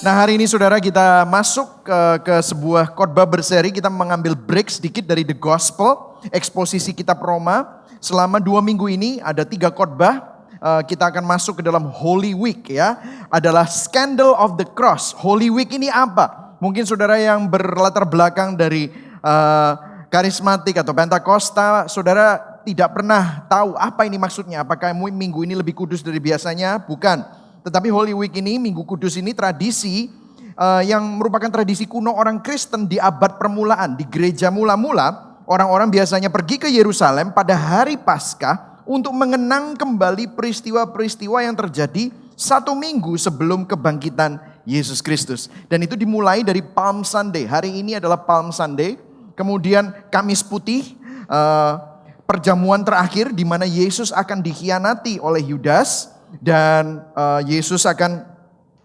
Nah, hari ini saudara kita masuk ke sebuah khotbah berseri. Kita mengambil break sedikit dari The Gospel, eksposisi kitab Roma. Selama 2 minggu ini ada 3 khotbah. Kita akan masuk ke dalam Holy Week ya. Adalah Scandal of the Cross. Holy Week ini apa? Mungkin saudara yang berlatar belakang dari karismatik atau Pentakosta, saudara tidak pernah tahu apa ini maksudnya. Apakah minggu ini lebih kudus dari biasanya? Bukan. Tetapi Holy Week ini, Minggu Kudus ini tradisi yang merupakan tradisi kuno orang Kristen di abad permulaan. Di gereja mula-mula, orang-orang biasanya pergi ke Yerusalem pada hari Paskah untuk mengenang kembali peristiwa-peristiwa yang terjadi 1 minggu sebelum kebangkitan Yesus Kristus. Dan itu dimulai dari Palm Sunday. Hari ini adalah Palm Sunday. Kemudian Kamis Putih, perjamuan terakhir di mana Yesus akan dikhianati oleh Yudas. Dan Yesus akan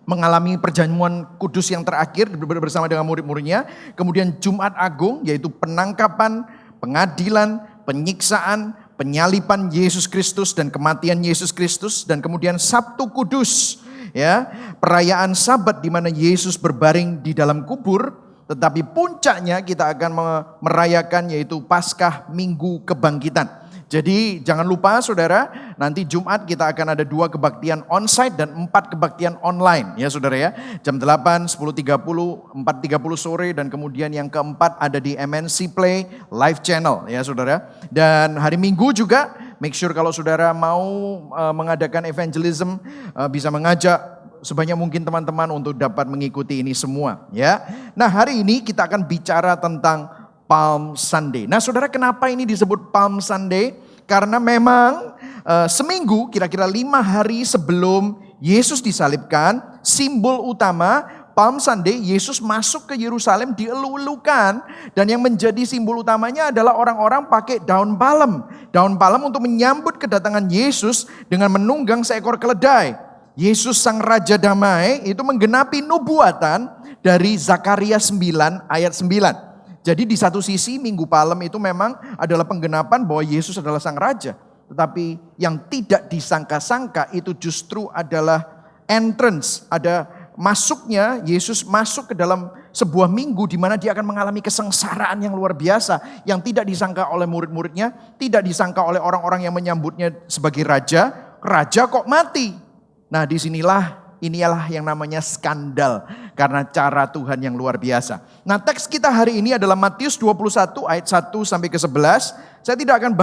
mengalami perjamuan kudus yang terakhir bersama dengan murid-muridnya. Kemudian Jumat Agung, yaitu penangkapan, pengadilan, penyiksaan, penyaliban Yesus Kristus dan kematian Yesus Kristus. Dan kemudian Sabtu Kudus, ya, perayaan Sabat di mana Yesus berbaring di dalam kubur. Tetapi puncaknya kita akan merayakan yaitu Paskah Minggu Kebangkitan. Jadi jangan lupa saudara, nanti Jumat kita akan ada 2 kebaktian onsite dan 4 kebaktian online ya saudara ya. Jam 8, 10.30, 4.30 sore dan kemudian yang keempat ada di MNC Play live channel ya saudara. Dan hari Minggu juga make sure kalau saudara mau mengadakan evangelism bisa mengajak sebanyak mungkin teman-teman untuk dapat mengikuti ini semua ya. Nah, hari ini kita akan bicara tentang Palm Sunday. Nah saudara, kenapa ini disebut Palm Sunday? Karena memang seminggu kira-kira 5 hari sebelum Yesus disalibkan, simbol utama Palm Sunday, Yesus masuk ke Yerusalem dielu-elukan. Dan yang menjadi simbol utamanya adalah orang-orang pakai daun palem. Daun palem untuk menyambut kedatangan Yesus dengan menunggang seekor keledai. Yesus sang Raja Damai itu menggenapi nubuatan dari Zakaria 9 ayat 9. Jadi di satu sisi Minggu Palem itu memang adalah penggenapan bahwa Yesus adalah sang Raja. Tetapi yang tidak disangka-sangka itu justru adalah entrance. Ada masuknya, Yesus masuk ke dalam sebuah minggu di mana dia akan mengalami kesengsaraan yang luar biasa. Yang tidak disangka oleh murid-muridnya, tidak disangka oleh orang-orang yang menyambutnya sebagai Raja. Raja kok mati? Nah inilah yang namanya skandal karena cara Tuhan yang luar biasa. Nah, teks kita hari ini adalah Matius 21 ayat 1 sampai ke 11. Saya tidak akan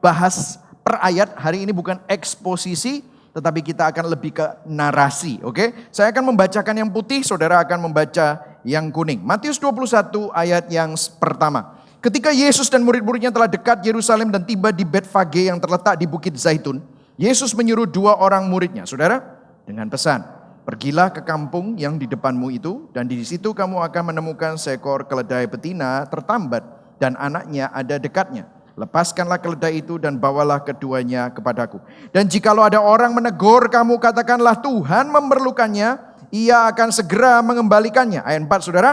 bahas per ayat, hari ini bukan eksposisi, tetapi kita akan lebih ke narasi, oke? Saya akan membacakan yang putih, saudara akan membaca yang kuning. Matius 21 ayat yang pertama. Ketika Yesus dan murid-muridnya telah dekat Yerusalem dan tiba di Betfage yang terletak di Bukit Zaitun, Yesus menyuruh 2 orang muridnya, saudara, dengan pesan, pergilah ke kampung yang di depanmu itu, dan di situ kamu akan menemukan seekor keledai betina tertambat dan anaknya ada dekatnya. Lepaskanlah keledai itu dan bawalah keduanya kepadaku. Dan jikalau ada orang menegur kamu, katakanlah Tuhan memerlukannya, ia akan segera mengembalikannya. Ayat 4 saudara,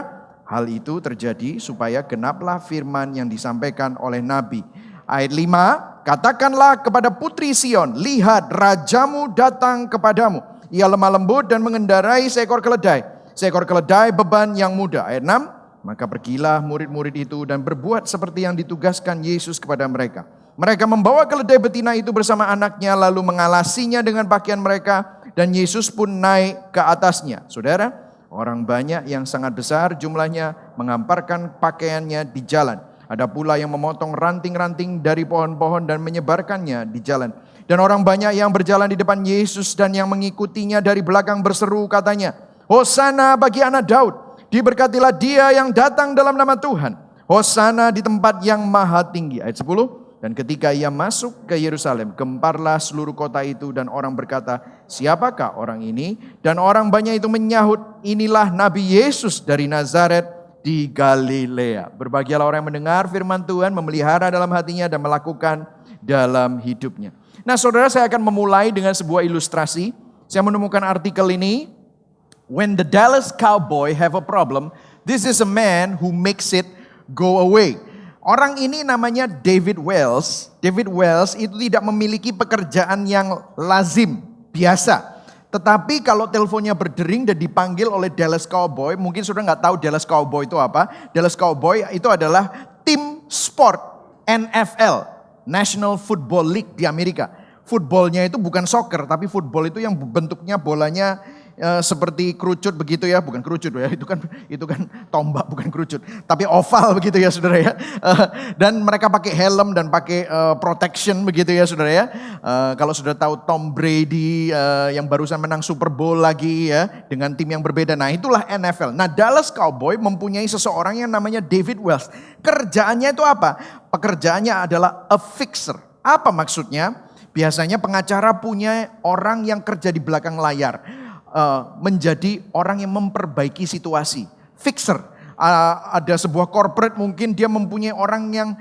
hal itu terjadi supaya genaplah firman yang disampaikan oleh Nabi. Ayat 5, katakanlah kepada putri Sion, lihat rajamu datang kepadamu. Ia lemah lembut dan mengendarai seekor keledai. Seekor keledai beban yang mudah. Ayat 6. Maka pergilah murid-murid itu dan berbuat seperti yang ditugaskan Yesus kepada mereka. Mereka membawa keledai betina itu bersama anaknya lalu mengalasinya dengan pakaian mereka. Dan Yesus pun naik ke atasnya. Saudara, orang banyak yang sangat besar jumlahnya mengamparkan pakaiannya di jalan. Ada pula yang memotong ranting-ranting dari pohon-pohon dan menyebarkannya di jalan. Dan orang banyak yang berjalan di depan Yesus dan yang mengikutinya dari belakang berseru katanya, Hosana bagi anak Daud, diberkatilah dia yang datang dalam nama Tuhan. Hosana di tempat yang maha tinggi. Ayat 10, dan ketika ia masuk ke Yerusalem, gemparlah seluruh kota itu dan orang berkata, siapakah orang ini? Dan orang banyak itu menyahut, inilah Nabi Yesus dari Nazaret di Galilea. Berbahagialah orang yang mendengar firman Tuhan, memelihara dalam hatinya dan melakukan dalam hidupnya. Nah saudara, saya akan memulai dengan sebuah ilustrasi. Saya menemukan artikel ini. When the Dallas Cowboy have a problem, this is a man who makes it go away. Orang ini namanya David Wells. David Wells itu tidak memiliki pekerjaan yang lazim, biasa. Tetapi kalau teleponnya berdering dan dipanggil oleh Dallas Cowboy, mungkin sudah nggak tahu Dallas Cowboy itu apa. Dallas Cowboy itu adalah tim sport NFL, National Football League di Amerika. Footballnya itu bukan soccer, tapi football itu yang bentuknya bolanya seperti kerucut begitu ya, bukan kerucut ya, itu kan tombak bukan kerucut, tapi oval begitu ya saudara ya. Dan mereka pakai helm dan pakai protection begitu ya saudara ya. Kalau sudah tahu Tom Brady yang barusan menang Super Bowl lagi ya dengan tim yang berbeda. Nah itulah NFL. Nah Dallas Cowboy mempunyai seseorang yang namanya David Wells. Kerjaannya itu apa? Pekerjaannya adalah a fixer. Apa maksudnya? Biasanya pengacara punya orang yang kerja di belakang layar. Menjadi orang yang memperbaiki situasi. Fixer. Ada sebuah corporate mungkin dia mempunyai orang yang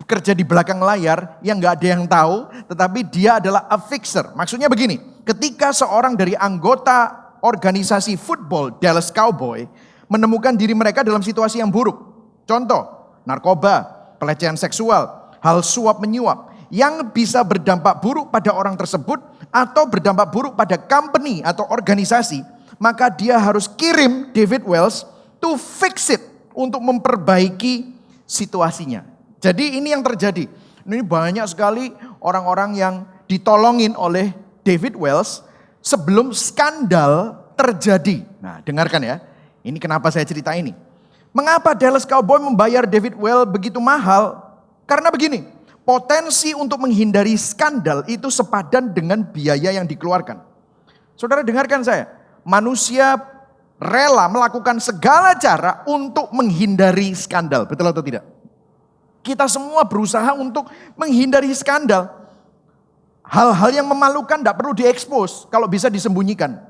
kerja di belakang layar yang gak ada yang tahu. Tetapi dia adalah a fixer. Maksudnya begini. Ketika seorang dari anggota organisasi football Dallas Cowboy menemukan diri mereka dalam situasi yang buruk. Contoh, narkoba, pelecehan seksual, hal suap menyuap. Yang bisa berdampak buruk pada orang tersebut atau berdampak buruk pada company atau organisasi, maka dia harus kirim David Wells to fix it, untuk memperbaiki situasinya. Jadi ini yang terjadi. Ini banyak sekali orang-orang yang ditolongin oleh David Wells sebelum skandal terjadi. Nah, dengarkan ya. Ini kenapa saya cerita ini. Mengapa Dallas Cowboy membayar David Wells begitu mahal? Karena begini. Potensi untuk menghindari skandal itu sepadan dengan biaya yang dikeluarkan. Saudara dengarkan saya, manusia rela melakukan segala cara untuk menghindari skandal, betul atau tidak? Kita semua berusaha untuk menghindari skandal. Hal-hal yang memalukan tidak perlu diekspos, kalau bisa disembunyikan.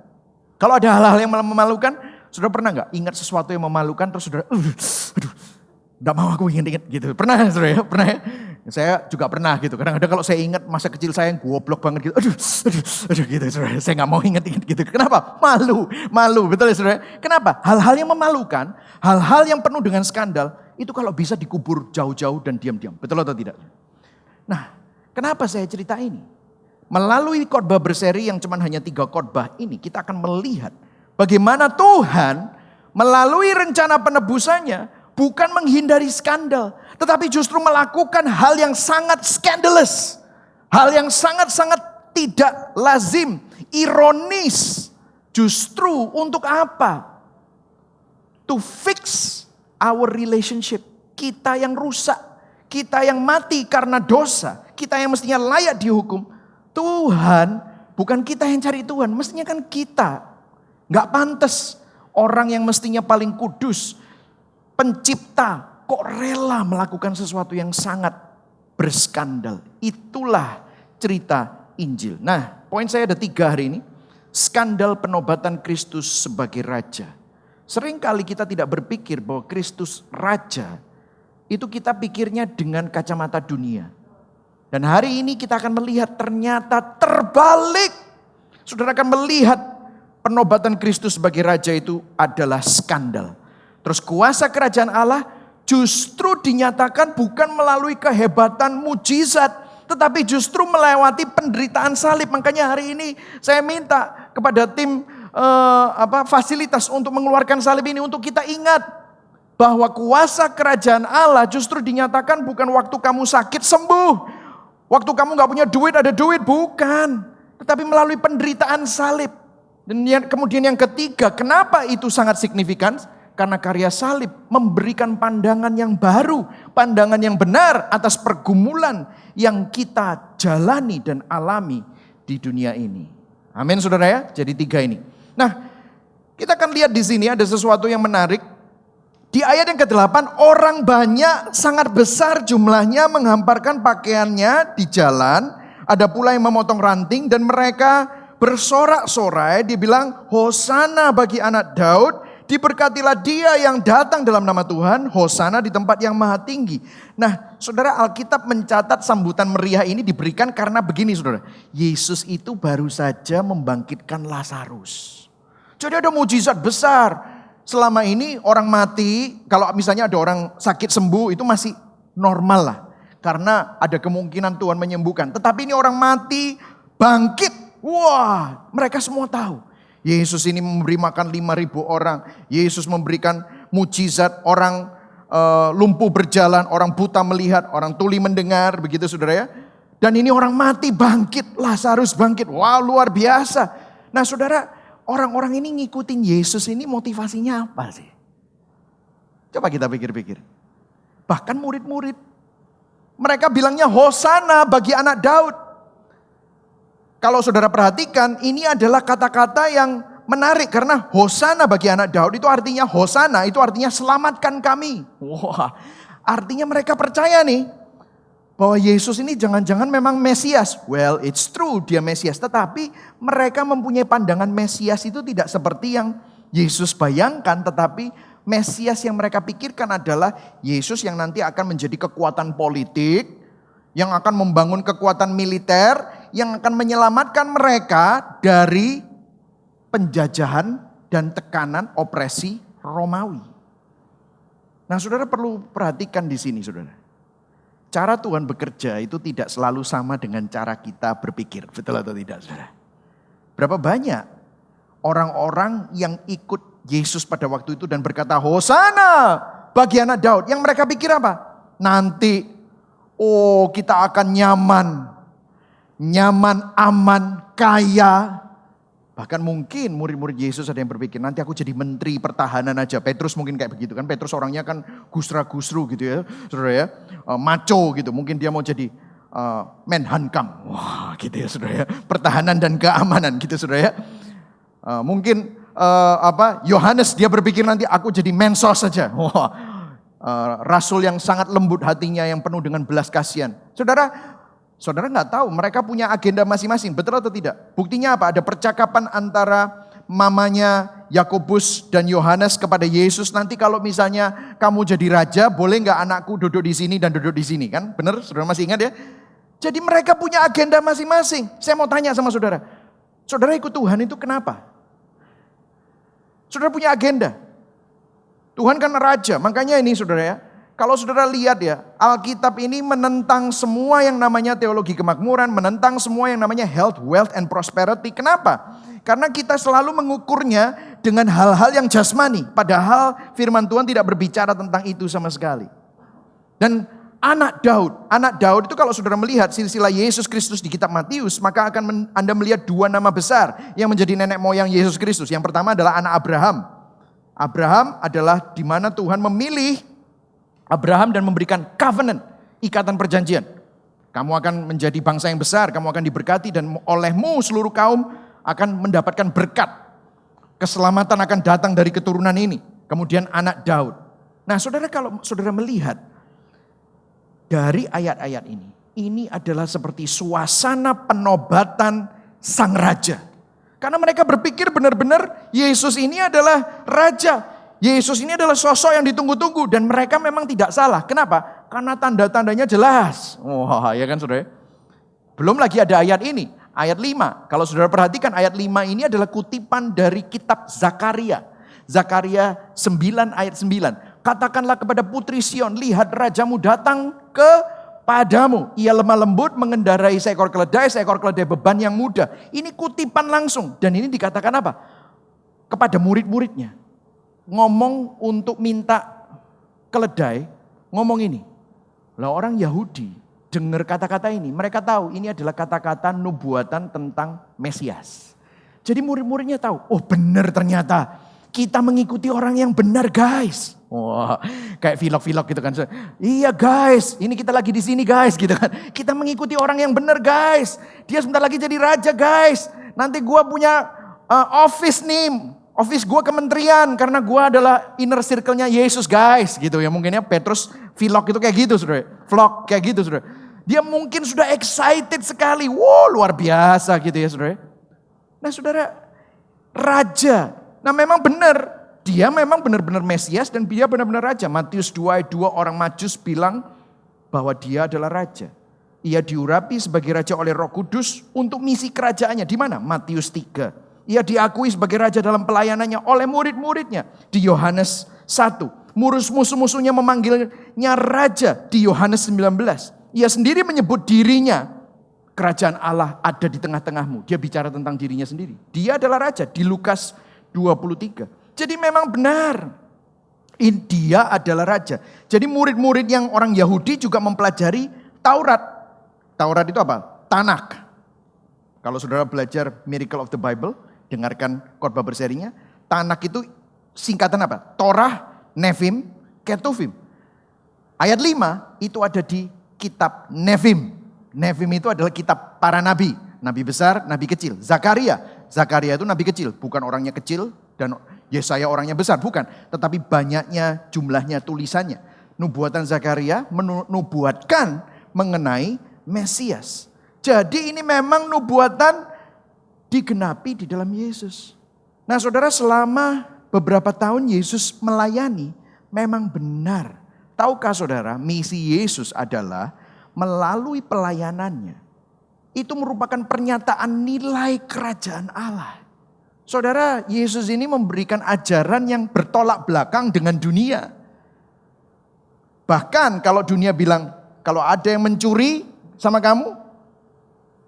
Kalau ada hal-hal yang memalukan, saudara pernah nggak ingat sesuatu yang memalukan terus saudara, tidak mau aku ingat-ingat gitu. Pernah saudara ya? Pernah ya? Saya juga pernah gitu. Kadang-kadang kalau saya ingat masa kecil saya yang goblok banget gitu. Aduh gitu saudara. Saya gak mau ingat-ingat gitu. Kenapa? Malu. Betul ya saudara? Kenapa? Hal-hal yang memalukan, hal-hal yang penuh dengan skandal, itu kalau bisa dikubur jauh-jauh dan diam-diam. Betul atau tidak? Nah, kenapa saya cerita ini? Melalui khotbah berseri yang cuma hanya 3 khotbah ini, kita akan melihat bagaimana Tuhan melalui rencana penebusannya bukan menghindari skandal, tetapi justru melakukan hal yang sangat scandalous. Hal yang sangat-sangat tidak lazim, ironis. Justru untuk apa? To fix our relationship. Kita yang rusak, kita yang mati karena dosa, kita yang mestinya layak dihukum. Tuhan, bukan kita yang cari Tuhan, mestinya kan kita. Gak pantas orang yang mestinya paling kudus, pencipta, kok rela melakukan sesuatu yang sangat berskandal. Itulah cerita Injil. Nah, poin saya ada 3 hari ini. Skandal penobatan Kristus sebagai Raja. Seringkali kita tidak berpikir bahwa Kristus Raja, itu kita pikirnya dengan kacamata dunia. Dan hari ini kita akan melihat ternyata terbalik. Saudara akan melihat penobatan Kristus sebagai Raja itu adalah skandal. Terus kuasa kerajaan Allah justru dinyatakan bukan melalui kehebatan mujizat, tetapi justru melewati penderitaan salib. Makanya hari ini saya minta kepada tim fasilitas untuk mengeluarkan salib ini untuk kita ingat bahwa kuasa kerajaan Allah justru dinyatakan bukan waktu kamu sakit sembuh, waktu kamu gak punya duit ada duit, bukan, tetapi melalui penderitaan salib. Dan kemudian yang ketiga, kenapa itu sangat signifikan? Karena karya salib memberikan pandangan yang baru, pandangan yang benar atas pergumulan yang kita jalani dan alami di dunia ini. Amin saudara ya, jadi 3 ini. Nah, kita akan lihat di sini ada sesuatu yang menarik. Di ayat yang ke-8, orang banyak sangat besar jumlahnya menghamparkan pakaiannya di jalan. Ada pula yang memotong ranting dan mereka bersorak-sorai. Dia bilang, Hosana bagi anak Daud. Diberkatilah dia yang datang dalam nama Tuhan, Hosana di tempat yang maha tinggi. Nah saudara, Alkitab mencatat sambutan meriah ini diberikan karena begini saudara. Yesus itu baru saja membangkitkan Lazarus. Jadi ada mujizat besar. Selama ini orang mati, kalau misalnya ada orang sakit sembuh itu masih normal lah. Karena ada kemungkinan Tuhan menyembuhkan. Tetapi ini orang mati, bangkit. Wah, mereka semua tahu. Yesus ini memberi makan 5.000 orang. Yesus memberikan mujizat, orang lumpuh berjalan, orang buta melihat, orang tuli mendengar, begitu saudara ya. Dan ini orang mati bangkit, Lazarus bangkit. Wow, luar biasa. Nah saudara, orang-orang ini ngikutin Yesus ini motivasinya apa sih? Coba kita pikir-pikir. Bahkan murid-murid, mereka bilangnya Hosana bagi anak Daud. Kalau saudara perhatikan, ini adalah kata-kata yang menarik. Karena Hosana bagi anak Daud itu artinya, Hosana itu artinya selamatkan kami. Wah, artinya mereka percaya nih, bahwa Yesus ini jangan-jangan memang Mesias. Well, it's true dia Mesias. Tetapi mereka mempunyai pandangan Mesias itu tidak seperti yang Yesus bayangkan. Tetapi Mesias yang mereka pikirkan adalah Yesus yang nanti akan menjadi kekuatan politik, yang akan membangun kekuatan militer, yang akan menyelamatkan mereka dari penjajahan dan tekanan opresi Romawi. Nah, saudara perlu perhatikan di sini, saudara. Cara Tuhan bekerja itu tidak selalu sama dengan cara kita berpikir. Betul atau tidak, saudara? Berapa banyak orang-orang yang ikut Yesus pada waktu itu dan berkata, Hosana bagi anak Daud. Yang mereka pikir apa? Nanti, kita akan nyaman, aman, kaya. Bahkan mungkin murid-murid Yesus ada yang berpikir, nanti aku jadi menteri pertahanan aja. Petrus mungkin kayak begitu kan. Petrus orangnya kan gusra-gusru gitu ya, saudara ya. Maco gitu, mungkin dia mau jadi Menhankam. Wah gitu ya saudara ya. Pertahanan dan keamanan gitu saudara ya. Mungkin Yohanes dia berpikir nanti aku jadi mensos saja. Wah, rasul yang sangat lembut hatinya, yang penuh dengan belas kasihan. Saudara nggak tahu mereka punya agenda masing-masing, betul atau tidak? Buktinya apa? Ada percakapan antara mamanya Yakobus dan Yohanes kepada Yesus. Nanti kalau misalnya kamu jadi raja, boleh nggak anakku duduk di sini dan duduk di sini, kan? Benar? Saudara masih ingat ya? Jadi mereka punya agenda masing-masing. Saya mau tanya sama saudara, saudara ikut Tuhan itu kenapa? Saudara punya agenda. Tuhan kan raja, makanya ini saudara ya. Kalau saudara lihat ya, Alkitab ini menentang semua yang namanya teologi kemakmuran, menentang semua yang namanya health, wealth, and prosperity. Kenapa? Karena kita selalu mengukurnya dengan hal-hal yang jasmani. Padahal firman Tuhan tidak berbicara tentang itu sama sekali. Dan anak Daud itu kalau saudara melihat silsilah Yesus Kristus di kitab Matius, maka akan Anda melihat dua nama besar yang menjadi nenek moyang Yesus Kristus. Yang pertama adalah anak Abraham. Abraham adalah di mana Tuhan memilih Abraham dan memberikan covenant, ikatan perjanjian. Kamu akan menjadi bangsa yang besar, kamu akan diberkati dan olehmu seluruh kaum akan mendapatkan berkat. Keselamatan akan datang dari keturunan ini. Kemudian anak Daud. Nah saudara, kalau saudara melihat dari ayat-ayat ini adalah seperti suasana penobatan sang raja. Karena mereka berpikir benar-benar Yesus ini adalah raja. Yesus ini adalah sosok yang ditunggu-tunggu dan mereka memang tidak salah. Kenapa? Karena tanda-tandanya jelas. Wah, ya kan saudara? Belum lagi ada ayat ini, ayat 5. Kalau saudara perhatikan ayat 5 ini adalah kutipan dari kitab Zakaria. Zakaria 9 ayat 9. Katakanlah kepada putri Sion, lihat rajamu datang kepadamu. Ia lemah lembut mengendarai seekor keledai beban yang mudah. Ini kutipan langsung dan ini dikatakan apa? Kepada murid-muridnya. Ngomong untuk minta keledai, ngomong ini. Lah orang Yahudi dengar kata-kata ini, mereka tahu ini adalah kata-kata nubuatan tentang Mesias. Jadi murid-muridnya tahu, oh benar ternyata kita mengikuti orang yang benar guys. Wah, kayak vlog-vlog gitu kan. Iya guys, ini kita lagi di sini guys gitu kan. Kita mengikuti orang yang benar guys. Dia sebentar lagi jadi raja guys. Nanti gua punya office nih. Office gue kementerian karena gue adalah inner circle-nya Yesus guys gitu ya. Mungkin ya Petrus vlog itu kayak gitu saudara. Vlog kayak gitu saudara. Dia mungkin sudah excited sekali. Wow luar biasa gitu ya saudara. Nah saudara, raja. Nah memang benar. Dia memang benar-benar Mesias dan dia benar-benar raja. Matius 2 ayat 2 orang Majus bilang bahwa dia adalah raja. Ia diurapi sebagai raja oleh Roh Kudus untuk misi kerajaannya. Di mana? Matius 3. Ia diakui sebagai raja dalam pelayanannya oleh murid-muridnya di Yohanes 1. Musuh-musuhnya memanggilnya raja di Yohanes 19. Ia sendiri menyebut dirinya kerajaan Allah ada di tengah-tengahmu. Dia bicara tentang dirinya sendiri. Dia adalah raja di Lukas 23. Jadi memang benar. Dia adalah raja. Jadi murid-murid yang orang Yahudi juga mempelajari Taurat. Taurat itu apa? Tanak. Kalau saudara belajar Miracle of the Bible, dengarkan khotbah berserinya. Tanak itu singkatan apa? Torah, Nevim, Ketuvim. Ayat 5 itu ada di kitab Nevim. Nevim itu adalah kitab para nabi. Nabi besar, nabi kecil. Zakaria itu nabi kecil. Bukan orangnya kecil dan Yesaya orangnya besar. Bukan. Tetapi banyaknya jumlahnya tulisannya. Nubuatan Zakaria menubuatkan mengenai Mesias. Jadi ini memang nubuatan digenapi di dalam Yesus. Nah saudara, selama beberapa tahun Yesus melayani memang benar. Tahukah saudara, misi Yesus adalah melalui pelayanannya. Itu merupakan pernyataan nilai kerajaan Allah. Saudara, Yesus ini memberikan ajaran yang bertolak belakang dengan dunia. Bahkan kalau dunia bilang, kalau ada yang mencuri sama kamu,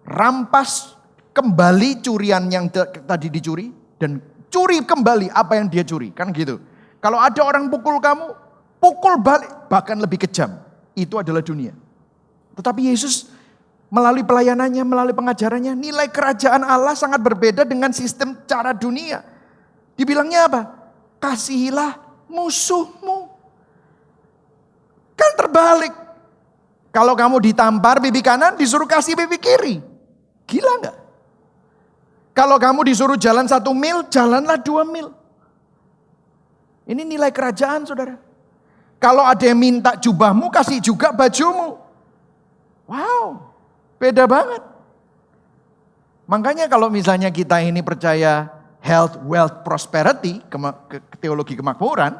rampas kembali curian yang tadi dicuri dan curi kembali apa yang dia curi. Kan gitu. Kalau ada orang pukul kamu, pukul balik. Bahkan lebih kejam. Itu adalah dunia. Tetapi Yesus melalui pelayanannya, melalui pengajarannya, nilai kerajaan Allah sangat berbeda dengan sistem cara dunia. Dibilangnya apa? Kasihilah musuhmu. Kan terbalik. Kalau kamu ditampar pipi kanan, disuruh kasih pipi kiri. Gila enggak? Kalau kamu disuruh jalan 1 mil, jalanlah 2 mil. Ini nilai kerajaan saudara. Kalau ada yang minta jubahmu, kasih juga bajumu. Wow. Beda banget. Makanya kalau misalnya kita ini percaya health, wealth, prosperity, teologi kemakmuran,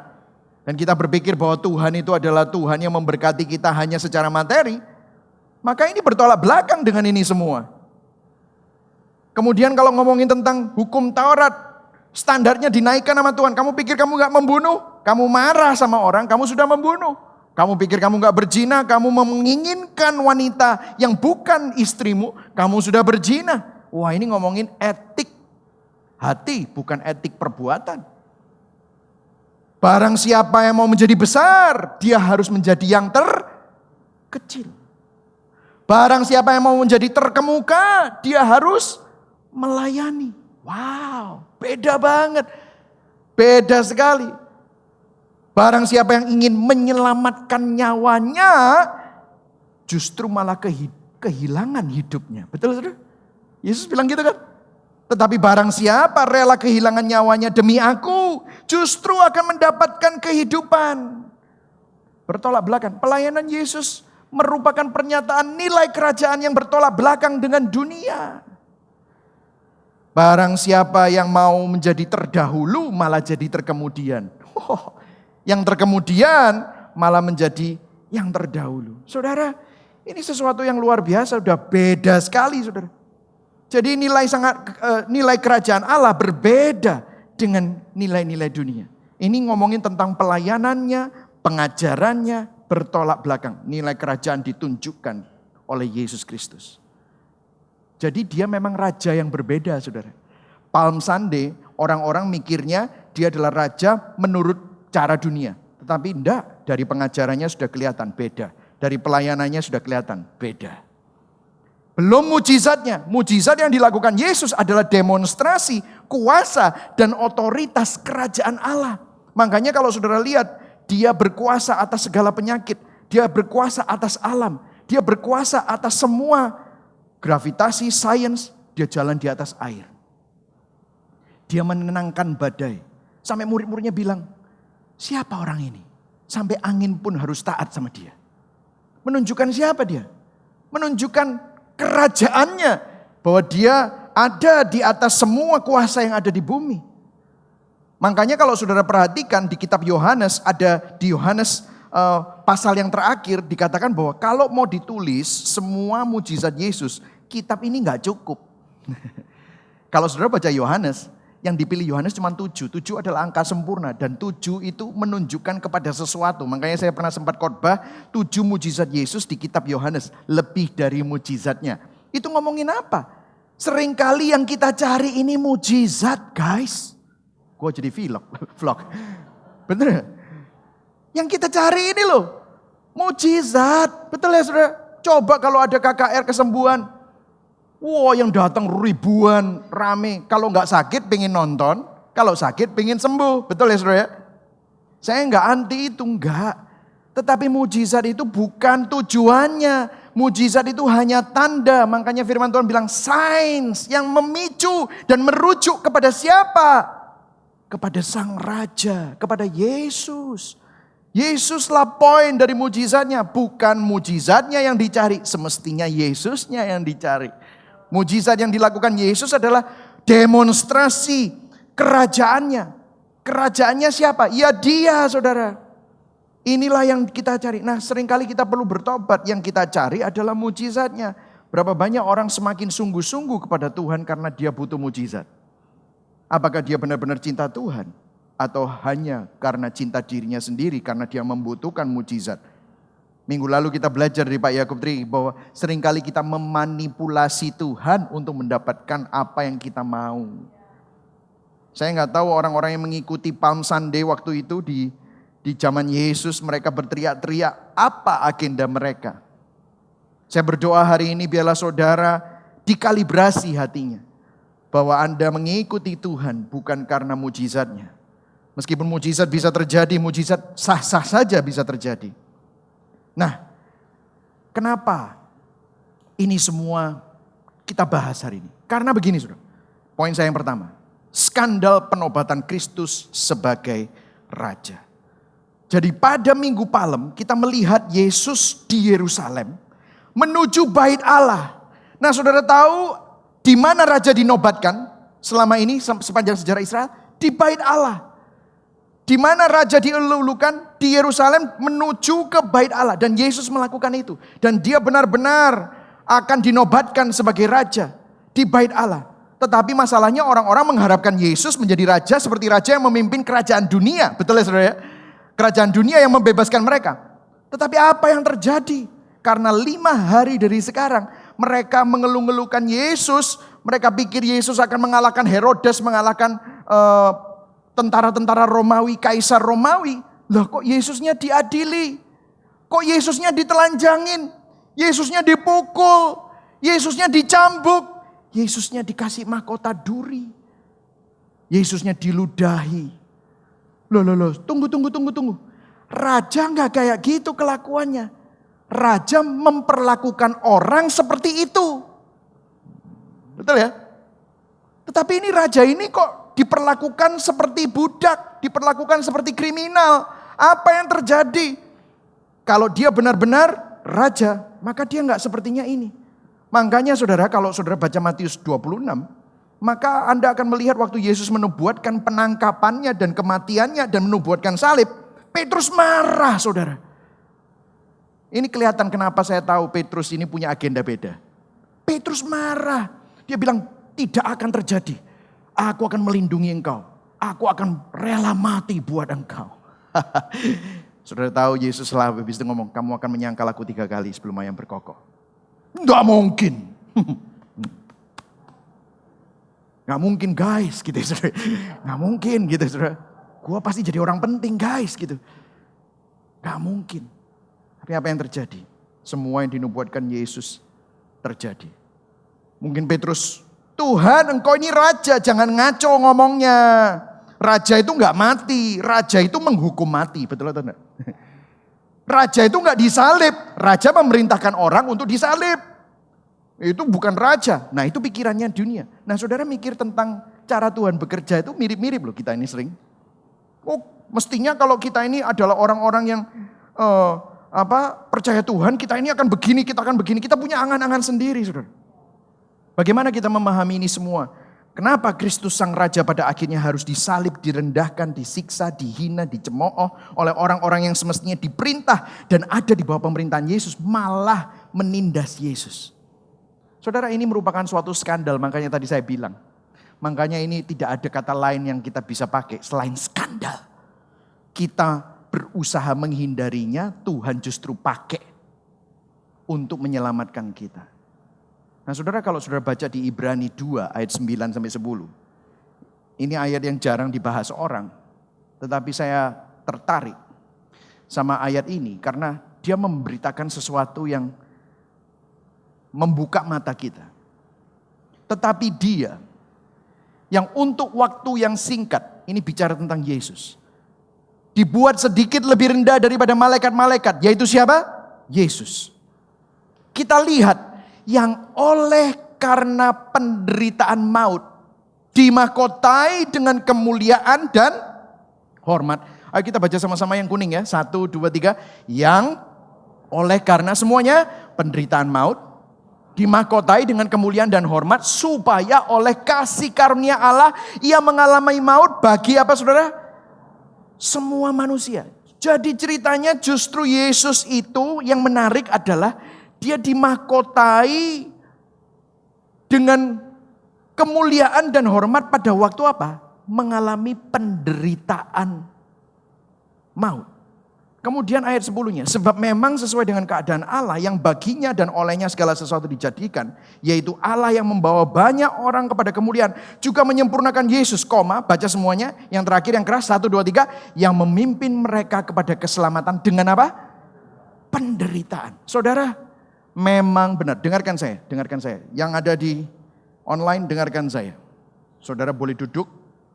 dan kita berpikir bahwa Tuhan itu adalah Tuhan yang memberkati kita hanya secara materi, maka ini bertolak belakang dengan ini semua. Kemudian kalau ngomongin tentang hukum Taurat, standarnya dinaikkan sama Tuhan. Kamu pikir kamu gak membunuh? Kamu marah sama orang, kamu sudah membunuh. Kamu pikir kamu gak berzina, kamu menginginkan wanita yang bukan istrimu, kamu sudah berzina. Wah, ini ngomongin etik hati, bukan etik perbuatan. Barang siapa yang mau menjadi besar, dia harus menjadi yang terkecil. Barang siapa yang mau menjadi terkemuka, dia harus melayani. Wow, beda banget. Beda sekali. Barang siapa yang ingin menyelamatkan nyawanya, justru malah kehilangan hidupnya. Betul saudara? Yesus bilang gitu kan? Tetapi barang siapa rela kehilangan nyawanya demi aku, justru akan mendapatkan kehidupan. Bertolak belakang. Pelayanan Yesus merupakan pernyataan nilai kerajaan yang bertolak belakang dengan dunia. Barang siapa yang mau menjadi terdahulu malah jadi terkemudian. Yang terkemudian malah menjadi yang terdahulu. Saudara, ini sesuatu yang luar biasa, sudah beda sekali saudara. Jadi nilai kerajaan Allah berbeda dengan nilai-nilai dunia. Ini ngomongin tentang pelayanannya, pengajarannya bertolak belakang. Nilai kerajaan ditunjukkan oleh Yesus Kristus. Jadi dia memang raja yang berbeda saudara. Palm Sunday orang-orang mikirnya dia adalah raja menurut cara dunia. Tetapi enggak, dari pengajarannya sudah kelihatan beda. Dari pelayanannya sudah kelihatan beda. Belum mujizatnya. Mujizat yang dilakukan Yesus adalah demonstrasi kuasa dan otoritas kerajaan Allah. Makanya kalau saudara lihat, dia berkuasa atas segala penyakit. Dia berkuasa atas alam. Dia berkuasa atas semua gravitasi, sains. Dia jalan di atas air. Dia menenangkan badai. Sampai murid-muridnya bilang, siapa orang ini? Sampai angin pun harus taat sama dia. Menunjukkan siapa dia? Menunjukkan kerajaannya. Bahwa dia ada di atas semua kuasa yang ada di bumi. Makanya kalau saudara perhatikan di kitab Yohanes, ada di Yohanes pasal yang terakhir dikatakan bahwa kalau mau ditulis semua mujizat Yesus, kitab ini gak cukup. Kalau saudara baca Yohanes, yang dipilih Yohanes cuma 7. 7 adalah angka sempurna dan 7 itu menunjukkan kepada sesuatu. Makanya saya pernah sempat khotbah 7 mujizat Yesus di kitab Yohanes. Lebih dari mujizatnya. Itu ngomongin apa? Seringkali yang kita cari ini mujizat, guys. Gue jadi vlog. Bener ya? Yang kita cari ini loh, mujizat. Betul ya saudara? Coba kalau ada KKR kesembuhan. Wow, yang datang ribuan, rame. Kalau nggak sakit pengen nonton, kalau sakit pengen sembuh. Betul ya saudara? Saya nggak anti itu, enggak. Tetapi mujizat itu bukan tujuannya. Mujizat itu hanya tanda. Makanya firman Tuhan bilang signs yang memicu dan merujuk kepada siapa? Kepada Sang Raja, kepada Yesus. Yesuslah poin dari mujizatnya. Bukan mujizatnya yang dicari. Semestinya Yesusnya yang dicari. Mujizat yang dilakukan Yesus adalah demonstrasi kerajaannya. Kerajaannya siapa? Ya Dia, saudara. Inilah yang kita cari. Nah, seringkali kita perlu bertobat. Yang kita cari adalah mujizatnya. Berapa banyak orang semakin sungguh-sungguh kepada Tuhan karena dia butuh mujizat. Apakah dia benar-benar cinta Tuhan? Atau hanya karena cinta dirinya sendiri karena dia membutuhkan mujizat? Minggu lalu kita belajar dari Pak Yakub Tri bahwa seringkali kita memanipulasi Tuhan untuk mendapatkan apa yang kita mau. Saya nggak tahu orang-orang yang mengikuti Palm Sunday waktu itu di zaman Yesus, mereka berteriak-teriak, apa agenda mereka? Saya berdoa hari ini biarlah saudara dikalibrasi hatinya. Bahwa Anda mengikuti Tuhan bukan karena mujizatnya. Meskipun mujizat bisa terjadi, mujizat sah-sah saja bisa terjadi. Nah, kenapa ini semua kita bahas hari ini? Karena begini saudara, poin saya yang pertama. Skandal penobatan Kristus sebagai Raja. Jadi pada Minggu Palem kita melihat Yesus di Yerusalem menuju Bait Allah. Nah saudara tahu di mana Raja dinobatkan selama ini sepanjang sejarah Israel? Di Bait Allah. Di mana Raja dielulukan? Di Yerusalem menuju ke Bait Allah. Dan Yesus melakukan itu. Dan dia benar-benar akan dinobatkan sebagai Raja di Bait Allah. Tetapi masalahnya orang-orang mengharapkan Yesus menjadi Raja seperti Raja yang memimpin kerajaan dunia. Betul ya saudara ya? Kerajaan dunia yang membebaskan mereka. Tetapi apa yang terjadi? Karena 5 hari dari sekarang mereka mengeluh-ngeluhkan Yesus. Mereka pikir Yesus akan mengalahkan Herodes, mengalahkan tentara-tentara Romawi, Kaisar Romawi. Loh kok Yesusnya diadili? Kok Yesusnya ditelanjangin? Yesusnya dipukul? Yesusnya dicambuk? Yesusnya dikasih mahkota duri? Yesusnya diludahi? Loh, tunggu. Raja gak kayak gitu kelakuannya. Raja memperlakukan orang seperti itu. Betul ya? Tetapi ini raja ini kok diperlakukan seperti budak, diperlakukan seperti kriminal. Apa yang terjadi? Kalau dia benar-benar raja, maka dia nggak sepertinya ini. Makanya saudara, kalau saudara baca Matius 26, maka Anda akan melihat waktu Yesus menubuatkan penangkapannya dan kematiannya dan menubuatkan salib. Petrus marah saudara. Ini kelihatan kenapa saya tahu Petrus ini punya agenda beda. Petrus marah. Dia bilang tidak akan terjadi. Aku akan melindungi engkau. Aku akan rela mati buat engkau. Saudara tahu Yesus lah habis itu ngomong, kamu akan menyangkal aku 3 kali sebelum ayam berkokok. Enggak mungkin. Enggak mungkin guys gitu saudara. Enggak mungkin gitu saudara. Gua pasti jadi orang penting guys gitu. Enggak mungkin. Tapi apa yang terjadi? Semua yang dinubuatkan Yesus terjadi. Mungkin Petrus, Tuhan engkau ini raja, jangan ngaco ngomongnya. Raja itu enggak mati, raja itu menghukum mati, betul atau enggak? Raja itu enggak disalib, raja memerintahkan orang untuk disalib. Itu bukan raja, nah itu pikirannya dunia. Nah saudara mikir tentang cara Tuhan bekerja itu mirip-mirip loh kita ini sering. Oh mestinya kalau kita ini adalah orang-orang yang percaya Tuhan, kita ini akan begini, kita punya angan-angan sendiri saudara. Bagaimana kita memahami ini semua? Kenapa Kristus Sang Raja pada akhirnya harus disalib, direndahkan, disiksa, dihina, dicemooh oleh orang-orang yang semestinya diperintah dan ada di bawah pemerintahan Yesus, malah menindas Yesus. Saudara, ini merupakan suatu skandal, makanya tadi saya bilang. Makanya ini tidak ada kata lain yang kita bisa pakai selain skandal. Kita berusaha menghindarinya, Tuhan justru pakai untuk menyelamatkan kita. Nah saudara, kalau saudara baca di Ibrani 2 ayat 9 sampai 10. Ini ayat yang jarang dibahas orang. Tetapi saya tertarik sama ayat ini karena dia memberitakan sesuatu yang membuka mata kita. Tetapi dia yang untuk waktu yang singkat, ini bicara tentang Yesus, dibuat sedikit lebih rendah daripada malaikat-malaikat, yaitu siapa? Yesus. Kita lihat yang oleh karena penderitaan maut dimahkotai dengan kemuliaan dan hormat. Ayo kita baca sama-sama yang kuning ya. 1, 2, 3. Yang oleh karena semuanya penderitaan maut dimahkotai dengan kemuliaan dan hormat, supaya oleh kasih karunia Allah ia mengalami maut bagi apa saudara? Semua manusia. Jadi ceritanya justru Yesus itu yang menarik adalah dia dimahkotai dengan kemuliaan dan hormat pada waktu apa? Mengalami penderitaan maut. Kemudian ayat 10-nya, sebab memang sesuai dengan keadaan Allah yang baginya dan olehnya segala sesuatu dijadikan, yaitu Allah yang membawa banyak orang kepada kemuliaan, juga menyempurnakan Yesus, baca semuanya, yang terakhir yang keras, 1, 2, 3, yang memimpin mereka kepada keselamatan dengan apa? Penderitaan. Saudara, memang benar, dengarkan saya. Yang ada di online, dengarkan saya. Saudara boleh duduk,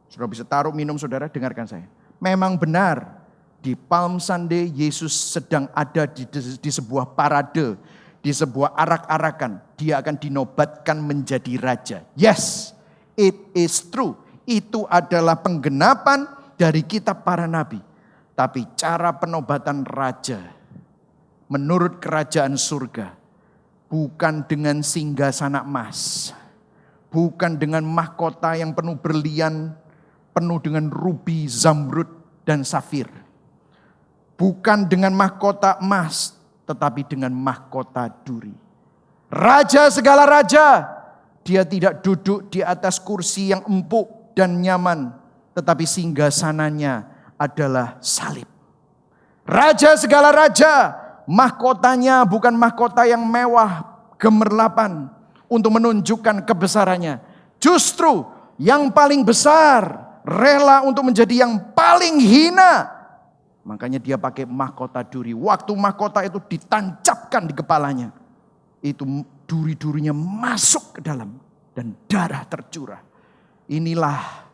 saudara bisa taruh minum saudara, dengarkan saya. Memang benar. Di Palm Sunday Yesus sedang ada di sebuah parade, di sebuah arak-arakan. Dia akan dinobatkan menjadi raja. Yes, it is true. Itu adalah penggenapan dari kitab para nabi. Tapi cara penobatan raja menurut kerajaan surga bukan dengan singgasana emas, bukan dengan mahkota yang penuh berlian, penuh dengan rubi, zamrud, dan safir. Bukan dengan mahkota emas, tetapi dengan mahkota duri. Raja segala raja, dia tidak duduk di atas kursi yang empuk dan nyaman, tetapi singgasananya adalah salib. Raja segala raja, mahkotanya bukan mahkota yang mewah, gemerlapan untuk menunjukkan kebesarannya. Justru yang paling besar, rela untuk menjadi yang paling hina. Makanya dia pakai mahkota duri. Waktu mahkota itu ditancapkan di kepalanya, itu duri-durinya masuk ke dalam dan darah tercurah. Inilah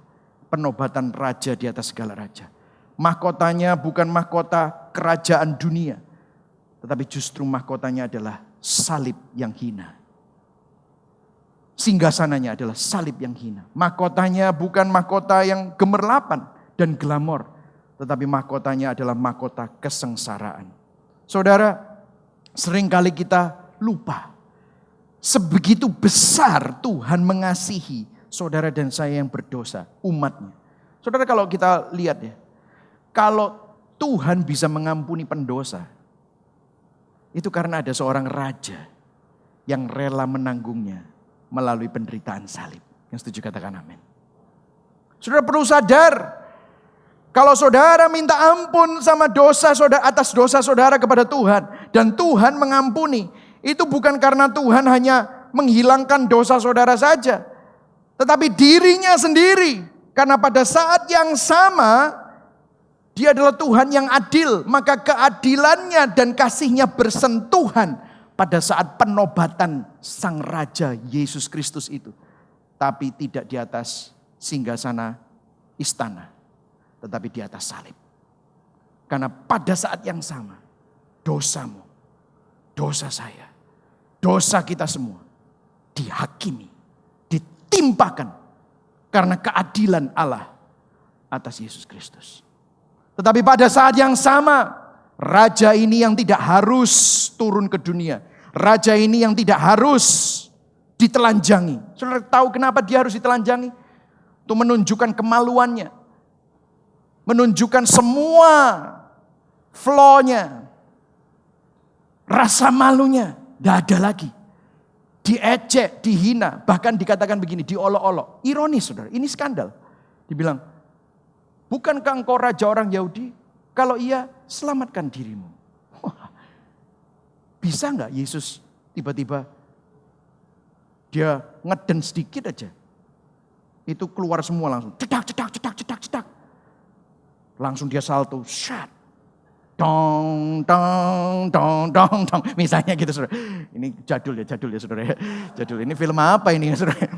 penobatan raja di atas segala raja. Mahkotanya bukan mahkota kerajaan dunia, tetapi justru mahkotanya adalah salib yang hina. Singgasananya adalah salib yang hina. Mahkotanya bukan mahkota yang gemerlapan dan glamor, tetapi mahkotanya adalah mahkota kesengsaraan. Saudara, seringkali kita lupa. Sebegitu besar Tuhan mengasihi saudara dan saya yang berdosa, umatnya. Saudara, kalau kita lihat ya, kalau Tuhan bisa mengampuni pendosa, itu karena ada seorang raja yang rela menanggungnya melalui penderitaan salib. Yang setuju katakan amin. Saudara perlu sadar, kalau saudara minta ampun sama dosa saudara, atas dosa saudara kepada Tuhan, dan Tuhan mengampuni, itu bukan karena Tuhan hanya menghilangkan dosa saudara saja, tetapi dirinya sendiri. Karena pada saat yang sama, dia adalah Tuhan yang adil, maka keadilannya dan kasihnya bersentuhan pada saat penobatan Sang Raja Yesus Kristus itu. Tapi tidak di atas singgasana istana, tetapi di atas salib. Karena pada saat yang sama, dosamu, dosa saya, dosa kita semua dihakimi, ditimpakan karena keadilan Allah atas Yesus Kristus. Tetapi pada saat yang sama, raja ini yang tidak harus turun ke dunia, raja ini yang tidak harus ditelanjangi. Saudara tahu kenapa dia harus ditelanjangi? Untuk menunjukkan kemaluannya, menunjukkan semua flaw-nya, rasa malunya, tidak ada lagi. Diejek, dihina, bahkan dikatakan begini, diolok-olok. Ironis saudara, ini skandal. Dibilang, bukankah engkau raja orang Yahudi? Kalau iya, selamatkan dirimu. Wah, bisa nggak Yesus tiba-tiba Dia ngeden sedikit aja. Itu keluar semua langsung. Cedak, cedak, cedak, cedak, cedak. Langsung dia salto. Shut. Dong, dong, dong, dong, dong. Misalnya gitu, saudara. Ini jadul ya, saudara. Jadul. Ini film apa ini, saudara?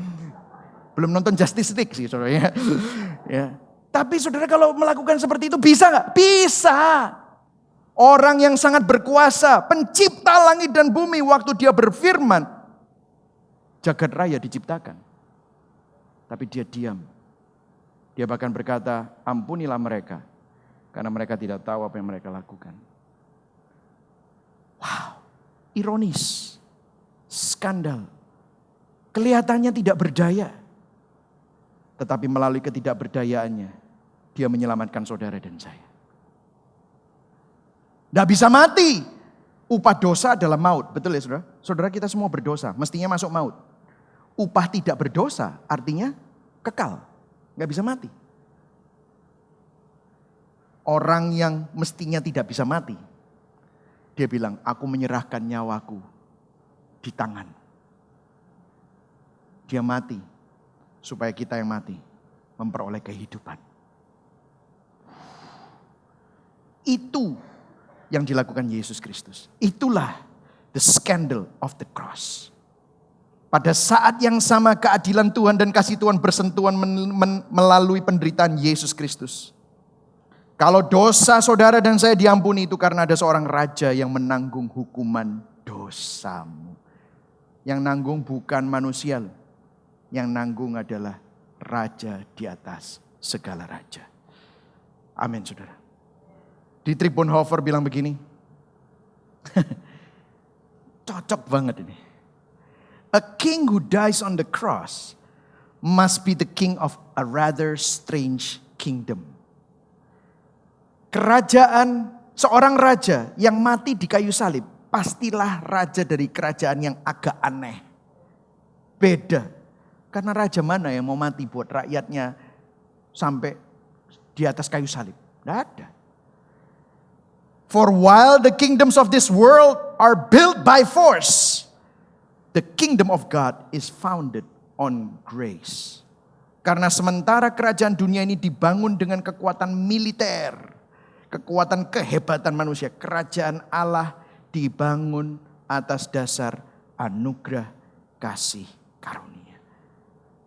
Belum nonton Justice League sih, saudara. Ya. Tapi saudara kalau melakukan seperti itu bisa nggak? Bisa. Orang yang sangat berkuasa, pencipta langit dan bumi, waktu dia berfirman, jagat raya diciptakan. Tapi dia diam. Dia bahkan berkata, ampunilah mereka. Karena mereka tidak tahu apa yang mereka lakukan. Wow, ironis, skandal. Kelihatannya tidak berdaya. Tetapi melalui ketidakberdayaannya, dia menyelamatkan saudara dan saya. Tidak bisa mati. Upah dosa adalah maut. Betul ya saudara? Saudara kita semua berdosa, mestinya masuk maut. Upah tidak berdosa artinya kekal. Nggak bisa mati. Orang yang mestinya tidak bisa mati. Dia bilang, aku menyerahkan nyawaku di tangan. Dia mati supaya kita yang mati memperoleh kehidupan. Itu yang dilakukan Yesus Kristus. Itulah the scandal of the cross. Pada saat yang sama keadilan Tuhan dan kasih Tuhan bersentuhan melalui penderitaan Yesus Kristus. Kalau dosa saudara dan saya diampuni itu karena ada seorang raja yang menanggung hukuman dosamu. Yang nanggung bukan manusia. Yang nanggung adalah raja di atas segala raja. Amin saudara. Dietrich Bonhoeffer bilang begini. Cocok banget ini. A king who dies on the cross must be the king of a rather strange kingdom. Seorang raja yang mati di kayu salib, pastilah raja dari kerajaan yang agak aneh. Beda. Karena raja mana yang mau mati buat rakyatnya sampai di atas kayu salib? Tidak ada. For while the kingdoms of this world are built by force, the kingdom of God is founded on grace. Karena sementara kerajaan dunia ini dibangun dengan kekuatan militer, kekuatan kehebatan manusia, kerajaan Allah dibangun atas dasar anugerah kasih karunia.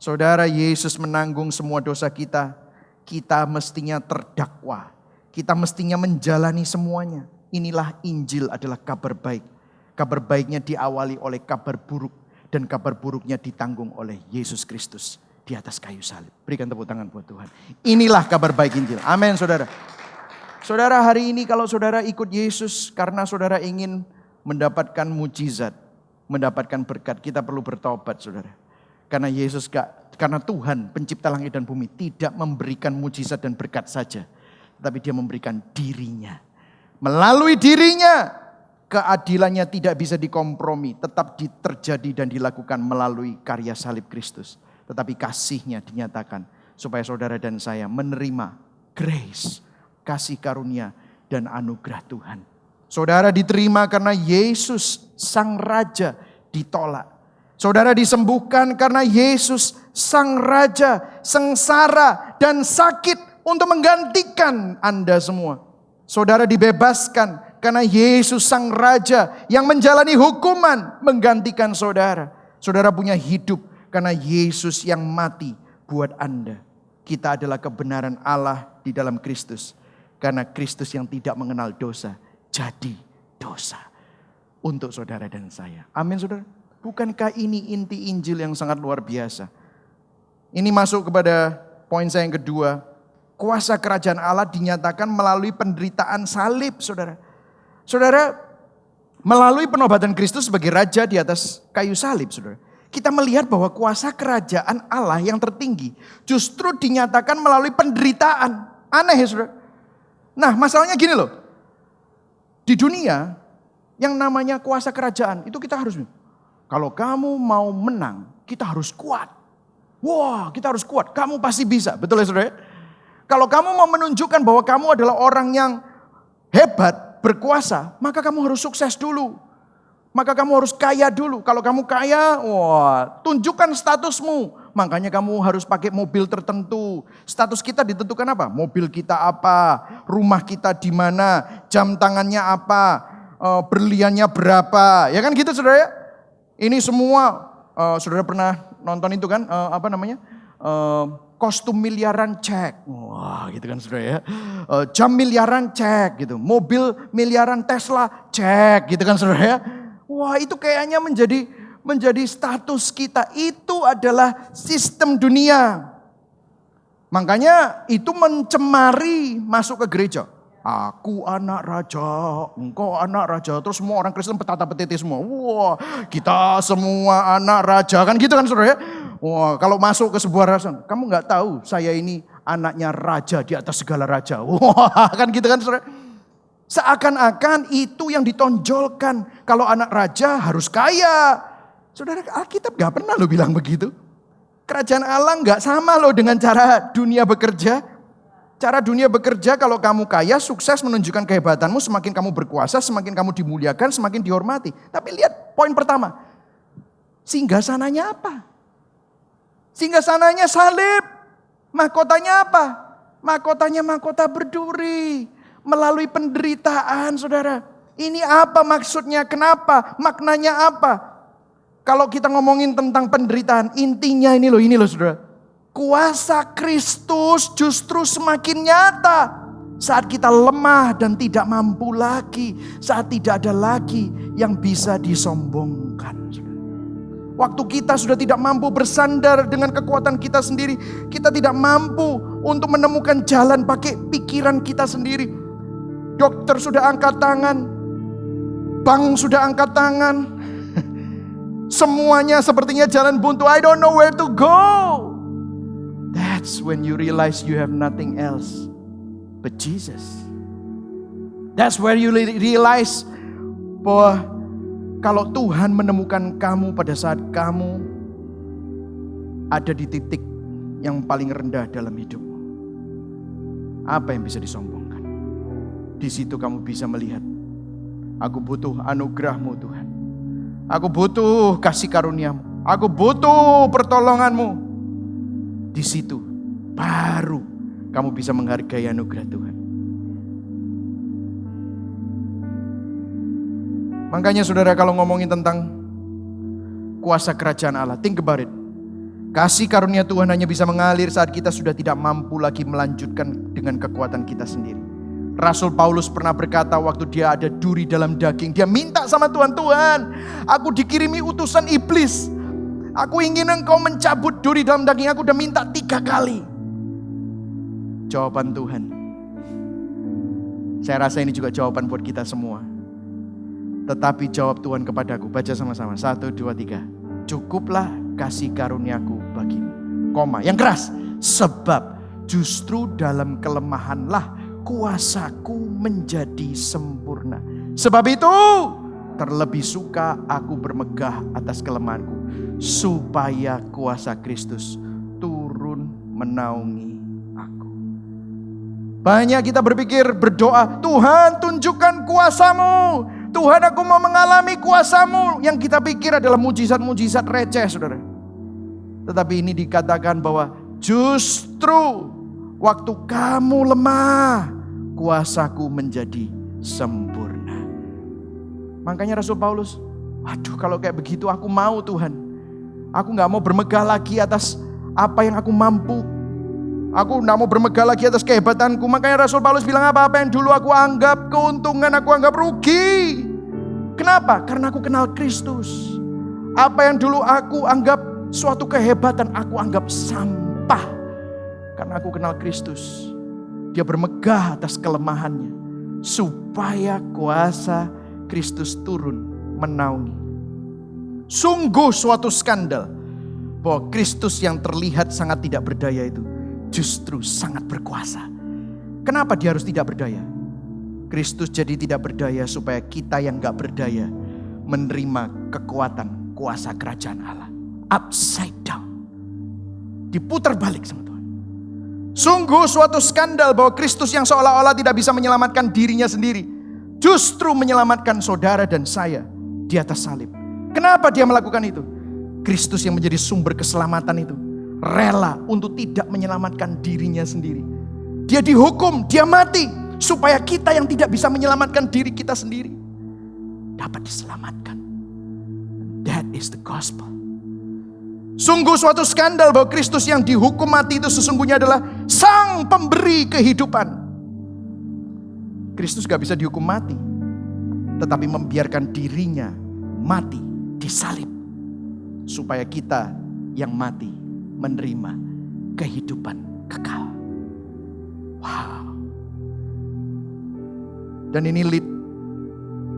Saudara, Yesus menanggung semua dosa kita. Kita mestinya terdakwa. Kita mestinya menjalani semuanya. Inilah Injil adalah kabar baik. Kabar baiknya diawali oleh kabar buruk. Dan kabar buruknya ditanggung oleh Yesus Kristus di atas kayu salib. Berikan tepuk tangan buat Tuhan. Inilah kabar baik Injil. Amin saudara. Saudara, hari ini kalau saudara ikut Yesus karena saudara ingin mendapatkan mujizat, mendapatkan berkat, kita perlu bertobat saudara. Karena Tuhan pencipta langit dan bumi tidak memberikan mujizat dan berkat saja. Tetapi dia memberikan dirinya. Melalui dirinya keadilannya tidak bisa dikompromi. Tetap terjadi dan dilakukan melalui karya salib Kristus. Tetapi kasihnya dinyatakan supaya saudara dan saya menerima grace, kasih karunia dan anugerah Tuhan. Saudara diterima karena Yesus sang raja ditolak. Saudara disembuhkan karena Yesus sang raja sengsara dan sakit untuk menggantikan Anda semua. Saudara dibebaskan karena Yesus sang raja yang menjalani hukuman menggantikan saudara. Saudara punya hidup karena Yesus yang mati buat Anda. Kita adalah kebenaran Allah di dalam Kristus. Karena Kristus yang tidak mengenal dosa jadi dosa untuk saudara dan saya. Amin saudara. Bukankah ini inti Injil yang sangat luar biasa? Ini masuk kepada poin saya yang kedua. Kuasa kerajaan Allah dinyatakan melalui penderitaan salib, saudara. Saudara, melalui penobatan Kristus sebagai raja di atas kayu salib, saudara. Kita melihat bahwa kuasa kerajaan Allah yang tertinggi justru dinyatakan melalui penderitaan. Aneh ya saudara. Nah masalahnya gini loh. Di dunia yang namanya kuasa kerajaan itu kita harus... Kalau kamu mau menang, kita harus kuat. Wah, kita harus kuat. Kamu pasti bisa. Betul ya saudara? Kalau kamu mau menunjukkan bahwa kamu adalah orang yang hebat, berkuasa, maka kamu harus sukses dulu. Maka kamu harus kaya dulu. Kalau kamu kaya, tunjukkan statusmu. Makanya kamu harus pakai mobil tertentu. Status kita ditentukan apa? Mobil kita apa? Rumah kita di mana? Jam tangannya apa? Berliannya berapa? Ya kan gitu saudara ya? Ini semua, saudara pernah nonton itu kan? Kostum miliaran cek. Wah gitu kan saudara ya. Jam miliaran cek gitu. Mobil miliaran Tesla cek gitu kan saudara ya. Wah itu kayaknya menjadi status kita. Itu adalah sistem dunia. Makanya itu mencemari masuk ke gereja. Aku anak raja, engkau anak raja. Terus semua orang Kristen petata-petiti semua. Wah kita semua anak raja. Kan gitu kan saudara ya. Wah kalau masuk ke sebuah raja. Kamu gak tahu saya ini anaknya raja di atas segala raja. Wah kan gitu kan saudara. Seakan-akan itu yang ditonjolkan. Kalau anak raja harus kaya. Saudara, Alkitab gak pernah lo bilang begitu. Kerajaan Allah gak sama lo dengan cara dunia bekerja. Cara dunia bekerja kalau kamu kaya, sukses menunjukkan kehebatanmu. Semakin kamu berkuasa, semakin kamu dimuliakan, semakin dihormati. Tapi lihat poin pertama. Singgasananya apa? Singgasananya salib. Mahkotanya apa? Mahkotanya mahkota berduri. Melalui penderitaan saudara. Ini apa maksudnya? Kenapa? Maknanya apa? Kalau kita ngomongin tentang penderitaan, intinya ini loh saudara. Kuasa Kristus justru semakin nyata. Saat kita lemah dan tidak mampu lagi. Saat tidak ada lagi yang bisa disombongkan. Waktu kita sudah tidak mampu bersandar dengan kekuatan kita sendiri. Kita tidak mampu untuk menemukan jalan pakai pikiran kita sendiri. Dokter sudah angkat tangan, bank sudah angkat tangan, semuanya sepertinya jalan buntu. I don't know where to go. That's when you realize you have nothing else but Jesus. That's where you realize bahwa kalau Tuhan menemukan kamu pada saat kamu ada di titik yang paling rendah dalam hidupmu, apa yang bisa disombongkan? Di situ kamu bisa melihat, aku butuh anugerah-Mu Tuhan. Aku butuh kasih karunia-Mu. Aku butuh pertolongan-Mu. Di situ baru kamu bisa menghargai anugerah Tuhan. Makanya saudara kalau ngomongin tentang kuasa kerajaan Allah, think about it. Kasih karunia Tuhan hanya bisa mengalir saat kita sudah tidak mampu lagi melanjutkan dengan kekuatan kita sendiri. Rasul Paulus pernah berkata waktu dia ada duri dalam daging. Dia minta sama Tuhan, Tuhan aku dikirimi utusan iblis. Aku ingin engkau mencabut duri dalam daging. Aku udah minta 3 kali. Jawaban Tuhan. Saya rasa ini juga jawaban buat kita semua. Tetapi jawab Tuhan kepadaku. Baca sama-sama. 1, 2, 3. Cukuplah kasih karuniaku bagimu. Koma. Yang keras. Sebab justru dalam kelemahanlah kuasaku menjadi sempurna. Sebab itu terlebih suka aku bermegah atas kelemahanku, supaya kuasa Kristus turun menaungi aku. Banyak kita berpikir berdoa, Tuhan tunjukkan kuasamu. Tuhan aku mau mengalami kuasamu. Yang kita pikir adalah mujizat-mujizat receh saudara. Tetapi ini dikatakan bahwa justru waktu kamu lemah, kuasaku menjadi sempurna. Makanya Rasul Paulus, waduh kalau kayak begitu aku mau Tuhan. Aku gak mau bermegah lagi atas apa yang aku mampu. Aku gak mau bermegah lagi atas kehebatanku. Makanya Rasul Paulus bilang apa yang dulu aku anggap keuntungan, aku anggap rugi. Kenapa? Karena aku kenal Kristus. Apa yang dulu aku anggap suatu kehebatan, aku anggap sampah. Karena aku kenal Kristus. Dia bermegah atas kelemahannya. Supaya kuasa Kristus turun menaungi. Sungguh suatu skandal. Bahwa Kristus yang terlihat sangat tidak berdaya itu justru sangat berkuasa. Kenapa dia harus tidak berdaya? Kristus jadi tidak berdaya supaya kita yang gak berdaya menerima kekuatan kuasa kerajaan Allah. Upside down. Diputar balik sama Tuhan. Sungguh suatu skandal bahwa Kristus yang seolah-olah tidak bisa menyelamatkan dirinya sendiri, justru menyelamatkan saudara dan saya. di atas salib. Kenapa dia melakukan itu? Kristus yang menjadi sumber keselamatan itu rela untuk tidak menyelamatkan dirinya sendiri. Dia dihukum, dia mati supaya kita yang tidak bisa menyelamatkan diri kita sendiri dapat diselamatkan. That is the gospel. Sungguh suatu skandal bahwa Kristus yang dihukum mati itu sesungguhnya adalah sang pemberi kehidupan. Kristus gak bisa dihukum mati, tetapi membiarkan dirinya mati disalib supaya kita yang mati menerima kehidupan kekal. Wow. Dan ini lead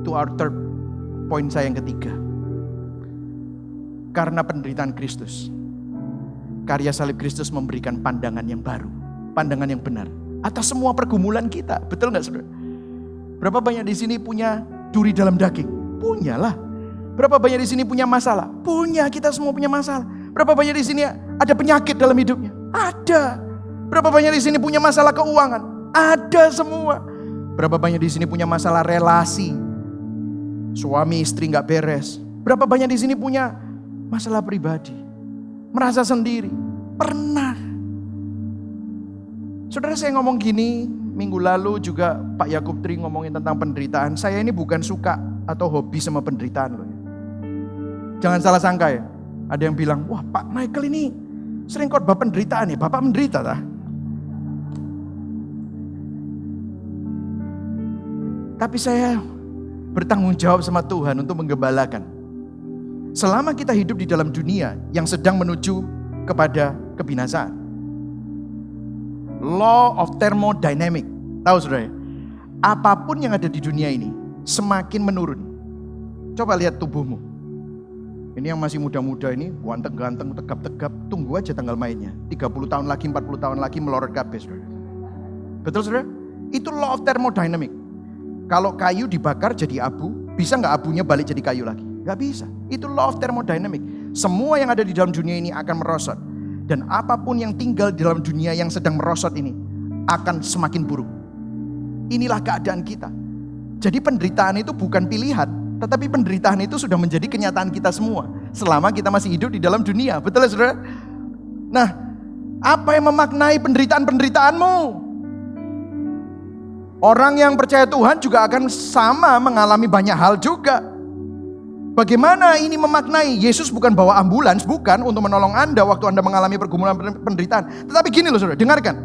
to our third point saya yang ketiga. Karena penderitaan Kristus, karya salib Kristus memberikan pandangan yang baru, pandangan yang benar atas semua pergumulan kita. Betul gak saudara? Berapa banyak di sini punya duri dalam daging? Punyalah. Berapa banyak di sini punya masalah? Punya, kita semua punya masalah. Berapa banyak di sini ada penyakit dalam hidupnya? Ada. Berapa banyak di sini punya masalah keuangan? Ada semua. Berapa banyak di sini punya masalah relasi? Suami istri gak beres. Berapa banyak di sini punya masalah pribadi? Merasa sendiri? Pernah. Saudara, saya ngomong gini, minggu lalu juga Pak Yakub Tri ngomongin tentang penderitaan. Saya ini bukan suka atau hobi sama penderitaan loh. Jangan salah sangka ya. Ada yang bilang, wah Pak Michael ini sering khotbah penderitaan ya. Bapak menderita tak? Tapi saya bertanggung jawab sama Tuhan untuk menggembalakan. Selama kita hidup di dalam dunia yang sedang menuju kepada kebinasaan. Law of thermodynamic. Tahu saudara ya? Apapun yang ada di dunia ini semakin menurun. Coba lihat tubuhmu. Ini yang masih muda-muda ini, ganteng-ganteng, tegap-tegap, tunggu aja tanggal mainnya. 30 tahun lagi, 40 tahun lagi melorot kabeh, saudara. Betul saudara? Itu law of thermodynamic. Kalau kayu dibakar jadi abu, bisa gak abunya balik jadi kayu lagi? Gak bisa. Itu law of thermodynamic. Semua yang ada di dalam dunia ini akan merosot. Dan apapun yang tinggal di dalam dunia yang sedang merosot ini akan semakin buruk. Inilah keadaan kita. Jadi penderitaan itu bukan pilihan, tetapi penderitaan itu sudah menjadi kenyataan kita semua selama kita masih hidup di dalam dunia. Betul ya saudara? Nah, apa yang memaknai penderitaan-penderitaanmu? Orang yang percaya Tuhan juga akan sama mengalami banyak hal juga. Bagaimana ini memaknai? Yesus bukan bawa ambulans, bukan untuk menolong Anda waktu Anda mengalami pergumulan penderitaan. Tetapi gini loh saudara, dengarkan.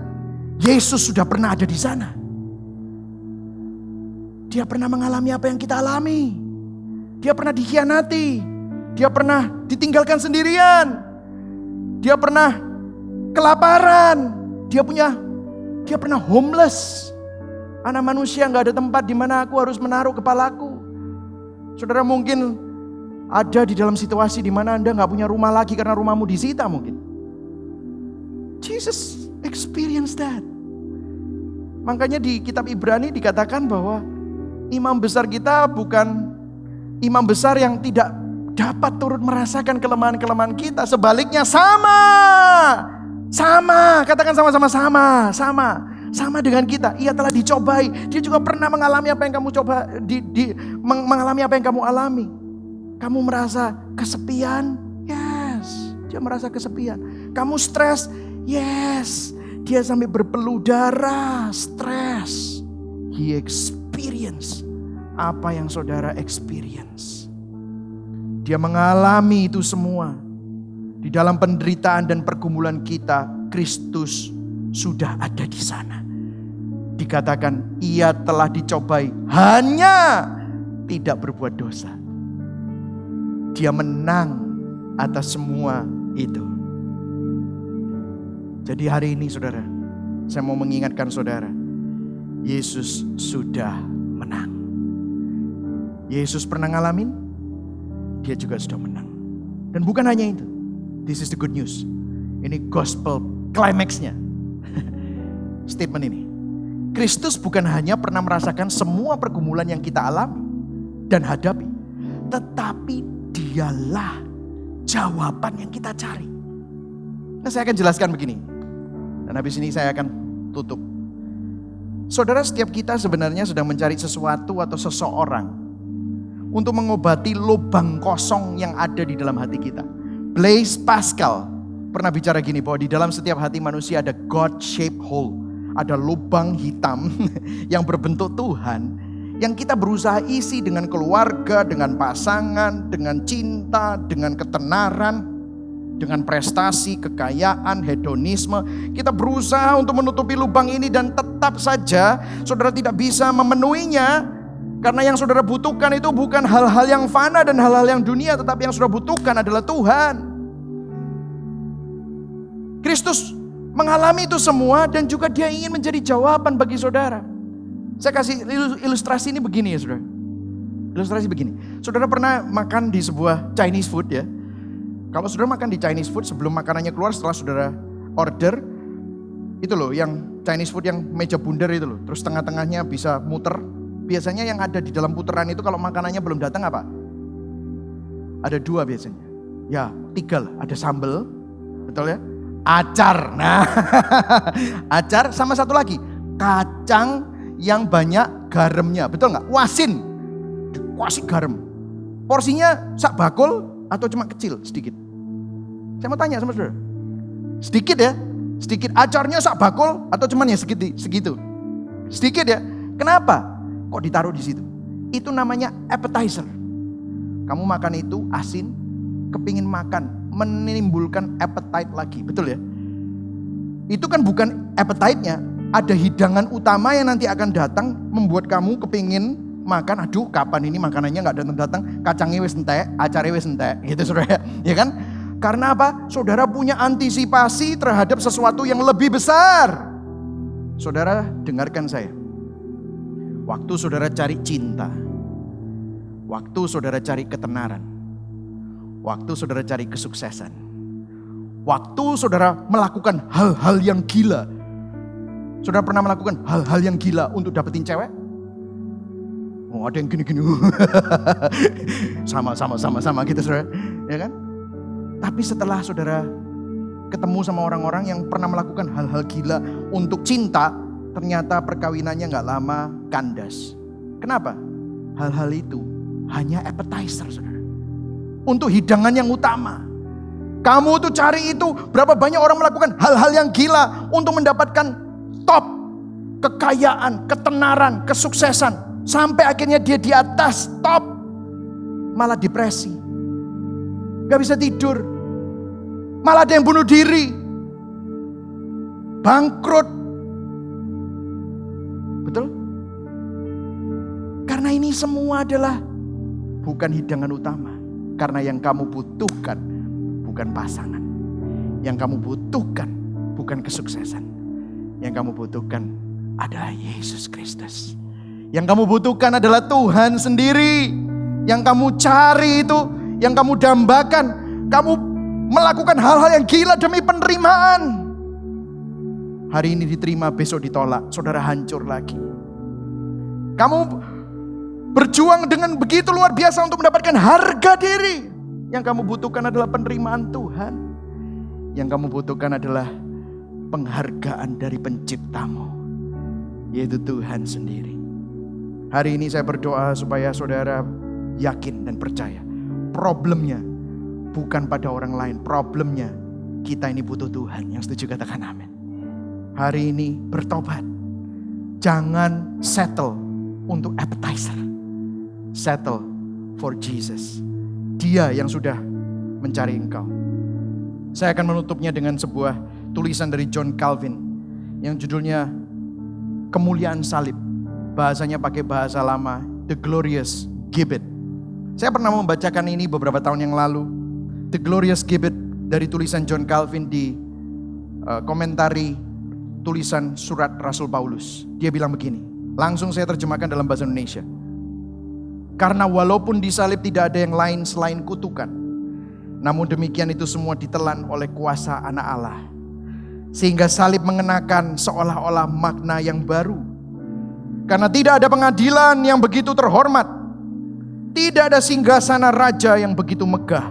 Yesus sudah pernah ada di sana. Dia pernah mengalami apa yang kita alami. Dia pernah dikhianati. Dia pernah ditinggalkan sendirian. Dia pernah kelaparan. Dia pernah homeless. Anak manusia gak ada tempat di mana aku harus menaruh kepalaku. Saudara mungkin ada di dalam situasi di mana Anda gak punya rumah lagi karena rumahmu disita mungkin. Jesus experience that. Makanya di kitab Ibrani dikatakan bahwa imam besar kita bukan imam besar yang tidak dapat turut merasakan kelemahan-kelemahan kita. Sebaliknya sama. Katakan sama-sama sama dengan kita. Ia telah dicobai. Dia juga pernah mengalami apa yang kamu coba, mengalami apa yang kamu alami. Kamu merasa kesepian? Yes. Dia merasa kesepian. Kamu stres? Yes. Dia sampai berpeluh darah, stres. He experience apa yang saudara experience. Dia mengalami itu semua. Di dalam penderitaan dan pergumulan kita, Kristus sudah ada di sana. Dikatakan ia telah dicobai, hanya tidak berbuat dosa. Dia menang atas semua itu. Jadi hari ini saudara, saya mau mengingatkan saudara, Yesus sudah menang. Yesus pernah ngalamin, dia juga sudah menang. Dan bukan hanya itu, this is the good news. Ini gospel climax-nya. Statement ini. Kristus bukan hanya pernah merasakan semua pergumulan yang kita alami dan hadapi, tetapi dialah jawaban yang kita cari. Nah, saya akan jelaskan begini. Dan habis ini saya akan tutup. Saudara, setiap kita sebenarnya sedang mencari sesuatu atau seseorang untuk mengobati lubang kosong yang ada di dalam hati kita. Blaise Pascal pernah bicara gini, bahwa di dalam setiap hati manusia ada God-shaped hole. Ada lubang hitam yang berbentuk Tuhan, yang kita berusaha isi dengan keluarga, dengan pasangan, dengan cinta, dengan ketenaran, dengan prestasi, kekayaan, hedonisme. Kita berusaha untuk menutupi lubang ini, dan tetap saja saudara tidak bisa memenuhinya. Karena yang saudara butuhkan itu bukan hal-hal yang fana dan hal-hal yang dunia, tetapi yang saudara butuhkan adalah Tuhan. Kristus mengalami itu semua, dan juga dia ingin menjadi jawaban bagi saudara. Saya kasih ilustrasi ini begini ya saudara. Ilustrasi begini. Saudara pernah makan di sebuah Chinese food ya. Kalau saudara makan di Chinese food, sebelum makanannya keluar, setelah saudara order, itu loh yang Chinese food yang meja bundar itu loh. Terus tengah-tengahnya bisa muter. Biasanya yang ada di dalam puteran itu kalau makanannya belum datang apa? Ada 2 biasanya. Ya 3 lah. Ada sambal, betul ya? Acar. Nah, acar sama satu lagi. Kacang yang banyak garamnya, betul nggak? Wasin. Dikuasih garam. Porsinya sak bakul atau cuma kecil, sedikit? Saya mau tanya sama saudara. Sedikit ya? Sedikit. Acarnya sak bakul atau cuma ya segitu? Sedikit ya? Kenapa? Kok ditaruh di situ? Itu namanya appetizer. Kamu makan itu asin, kepingin makan, menimbulkan appetite lagi, betul ya? Itu kan bukan appetite-nya, ada hidangan utama yang nanti akan datang membuat kamu kepingin makan. Aduh, kapan ini makanannya nggak datang-datang? Kacangnya wis entek, acaranya wis entek, gitu saudara, ya kan? Karena apa? Saudara punya antisipasi terhadap sesuatu yang lebih besar. Saudara dengarkan saya. Waktu saudara cari cinta, waktu saudara cari ketenaran, waktu saudara cari kesuksesan, waktu saudara melakukan hal-hal yang gila. Saudara pernah melakukan hal-hal yang gila untuk dapetin cewek? Oh, ada yang gini-gini. Sama gitu saudara, ya kan? Tapi setelah saudara ketemu sama orang-orang yang pernah melakukan hal-hal gila untuk cinta, ternyata perkawinannya gak lama kandas. Kenapa? Hal-hal itu hanya appetizer saudara. Untuk hidangan yang utama. Kamu tuh cari itu, berapa banyak orang melakukan hal-hal yang gila untuk mendapatkan top, kekayaan, ketenaran, kesuksesan. Sampai akhirnya dia di atas top, malah depresi. Gak bisa tidur. Malah ada yang bunuh diri. Bangkrut. Betul? Karena ini semua adalah bukan hidangan utama. Karena yang kamu butuhkan bukan pasangan. Yang kamu butuhkan bukan kesuksesan. Yang kamu butuhkan adalah Yesus Kristus. Yang kamu butuhkan adalah Tuhan sendiri. Yang kamu cari itu, yang kamu dambakan. Kamu melakukan hal-hal yang gila demi penerimaan. Hari ini diterima, besok ditolak. Saudara hancur lagi. Kamu berjuang dengan begitu luar biasa untuk mendapatkan harga diri. Yang kamu butuhkan adalah penerimaan Tuhan. Yang kamu butuhkan adalah penghargaan dari penciptamu, yaitu Tuhan sendiri. Hari ini saya berdoa supaya saudara yakin dan percaya. Problemnya bukan pada orang lain. Problemnya kita ini butuh Tuhan. Yang setuju katakan amin. Hari ini bertobat. Jangan settle untuk appetizer. Settle for Jesus. Dia yang sudah mencari engkau. Saya akan menutupnya dengan sebuah tulisan dari John Calvin yang judulnya Kemuliaan Salib. Bahasanya pakai bahasa lama, The Glorious Gibbet. Saya pernah membacakan ini beberapa tahun yang lalu. The Glorious Gibbet dari tulisan John Calvin di komentari tulisan surat Rasul Paulus. Dia bilang begini, langsung saya terjemahkan dalam bahasa Indonesia. Karena walaupun di salib tidak ada yang lain selain kutukan, namun demikian itu semua ditelan oleh kuasa Anak Allah. Sehingga salib mengenakan seolah-olah makna yang baru. Karena tidak ada pengadilan yang begitu terhormat. Tidak ada singgasana raja yang begitu megah.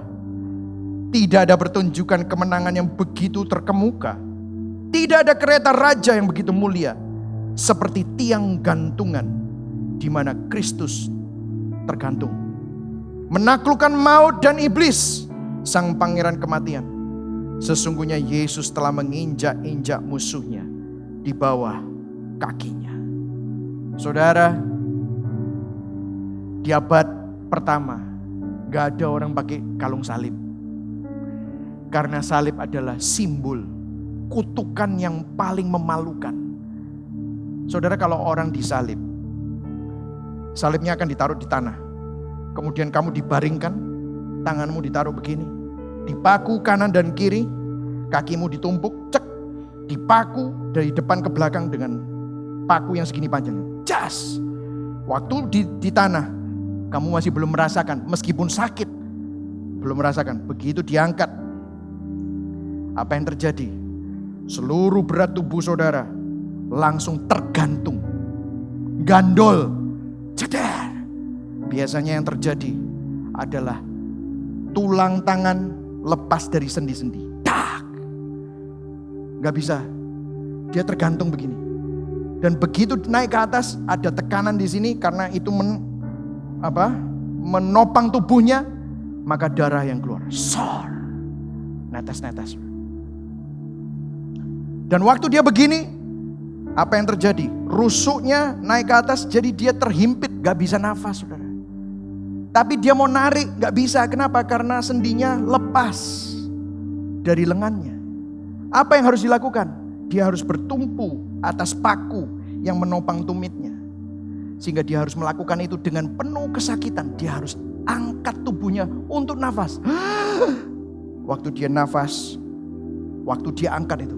Tidak ada pertunjukan kemenangan yang begitu terkemuka. Tidak ada kereta raja yang begitu mulia. Seperti tiang gantungan di mana Kristus tergantung menaklukkan maut dan iblis, sang pangeran kematian. Sesungguhnya Yesus telah menginjak-injak musuhnya di bawah kakinya. Saudara, di abad pertama gak ada orang pakai kalung salib. Karena salib adalah simbol kutukan yang paling memalukan. Saudara, kalau orang disalib, salibnya akan ditaruh di tanah. Kemudian kamu dibaringkan, tanganmu ditaruh begini. Dipaku kanan dan kiri, kakimu ditumpuk, cek. Dipaku dari depan ke belakang dengan paku yang segini panjangnya. Jas! Waktu di tanah, kamu masih belum merasakan, meskipun sakit. Belum merasakan, begitu diangkat. Apa yang terjadi? Seluruh berat tubuh saudara langsung tergantung. Gandol. Ceder. Biasanya yang terjadi adalah tulang tangan lepas dari sendi-sendi. Tak. Gak bisa. Dia tergantung begini. Dan begitu naik ke atas ada tekanan di sini karena itu menopang tubuhnya, maka darah yang keluar. Sor. Netes-netes. Dan waktu dia begini, apa yang terjadi? Rusuknya naik ke atas, jadi dia terhimpit, gak bisa nafas, saudara. Tapi dia mau narik, gak bisa. Kenapa? Karena sendinya lepas dari lengannya. Apa yang harus dilakukan? Dia harus bertumpu atas paku yang menopang tumitnya. Sehingga dia harus melakukan itu dengan penuh kesakitan. Dia harus angkat tubuhnya untuk nafas. Waktu dia nafas, waktu dia angkat itu,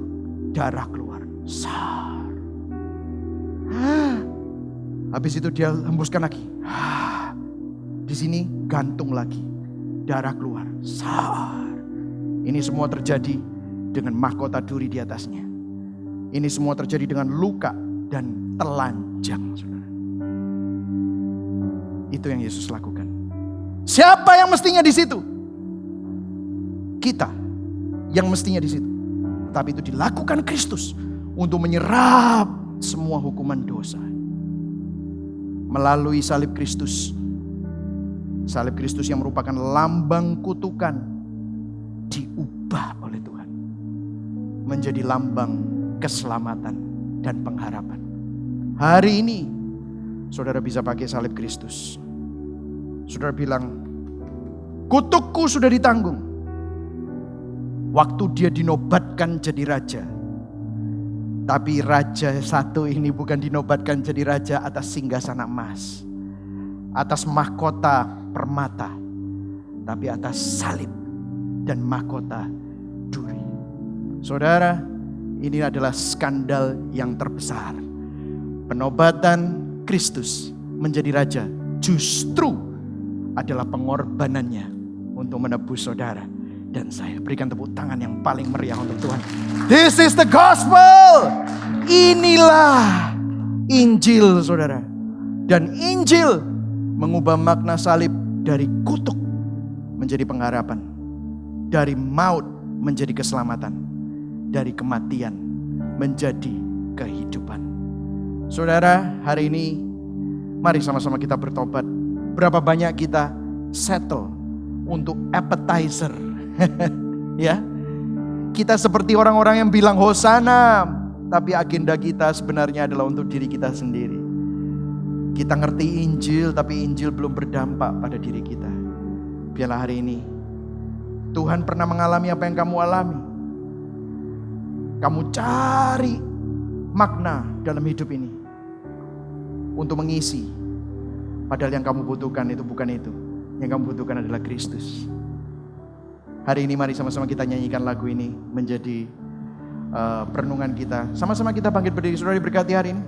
darah keluar. Sar. Habis itu dia hembuskan lagi. Di sini gantung lagi. Darah keluar. Sar. Ini semua terjadi dengan mahkota duri di atasnya. Ini semua terjadi dengan luka dan telanjang, saudara. Itu yang Yesus lakukan. Siapa yang mestinya di situ? Kita yang mestinya di situ. Tapi itu dilakukan Kristus untuk menyerap semua hukuman dosa. Melalui salib Kristus. Salib Kristus yang merupakan lambang kutukan diubah oleh Tuhan menjadi lambang keselamatan dan pengharapan. Hari ini saudara bisa pakai salib Kristus. Saudara bilang, kutukku sudah ditanggung. Waktu dia dinobatkan jadi raja. Tapi raja satu ini bukan dinobatkan jadi raja atas singgasana emas, atas mahkota permata, tapi atas salib dan mahkota duri. Saudara, ini adalah skandal yang terbesar. Penobatan Kristus menjadi raja justru adalah pengorbanannya untuk menebus saudara dan saya. Berikan tepuk tangan yang paling meriah untuk Tuhan. This is the gospel. Inilah Injil, saudara. Dan Injil mengubah makna salib dari kutuk menjadi pengharapan, dari maut menjadi keselamatan, dari kematian menjadi kehidupan. Saudara, hari ini mari sama-sama kita bertobat. Berapa banyak kita settle untuk appetizer? Ya, kita seperti orang-orang yang bilang hosana, tapi agenda kita sebenarnya adalah untuk diri kita sendiri. Kita ngerti Injil, tapi Injil belum berdampak pada diri kita. Biarlah hari ini Tuhan pernah mengalami apa yang kamu alami. Kamu cari makna dalam hidup ini untuk mengisi. Padahal yang kamu butuhkan itu bukan itu. Yang kamu butuhkan adalah Kristus. Hari ini mari sama-sama kita nyanyikan lagu ini menjadi perenungan kita. Sama-sama kita bangkit berdiri. Saudara diberkati hari ini.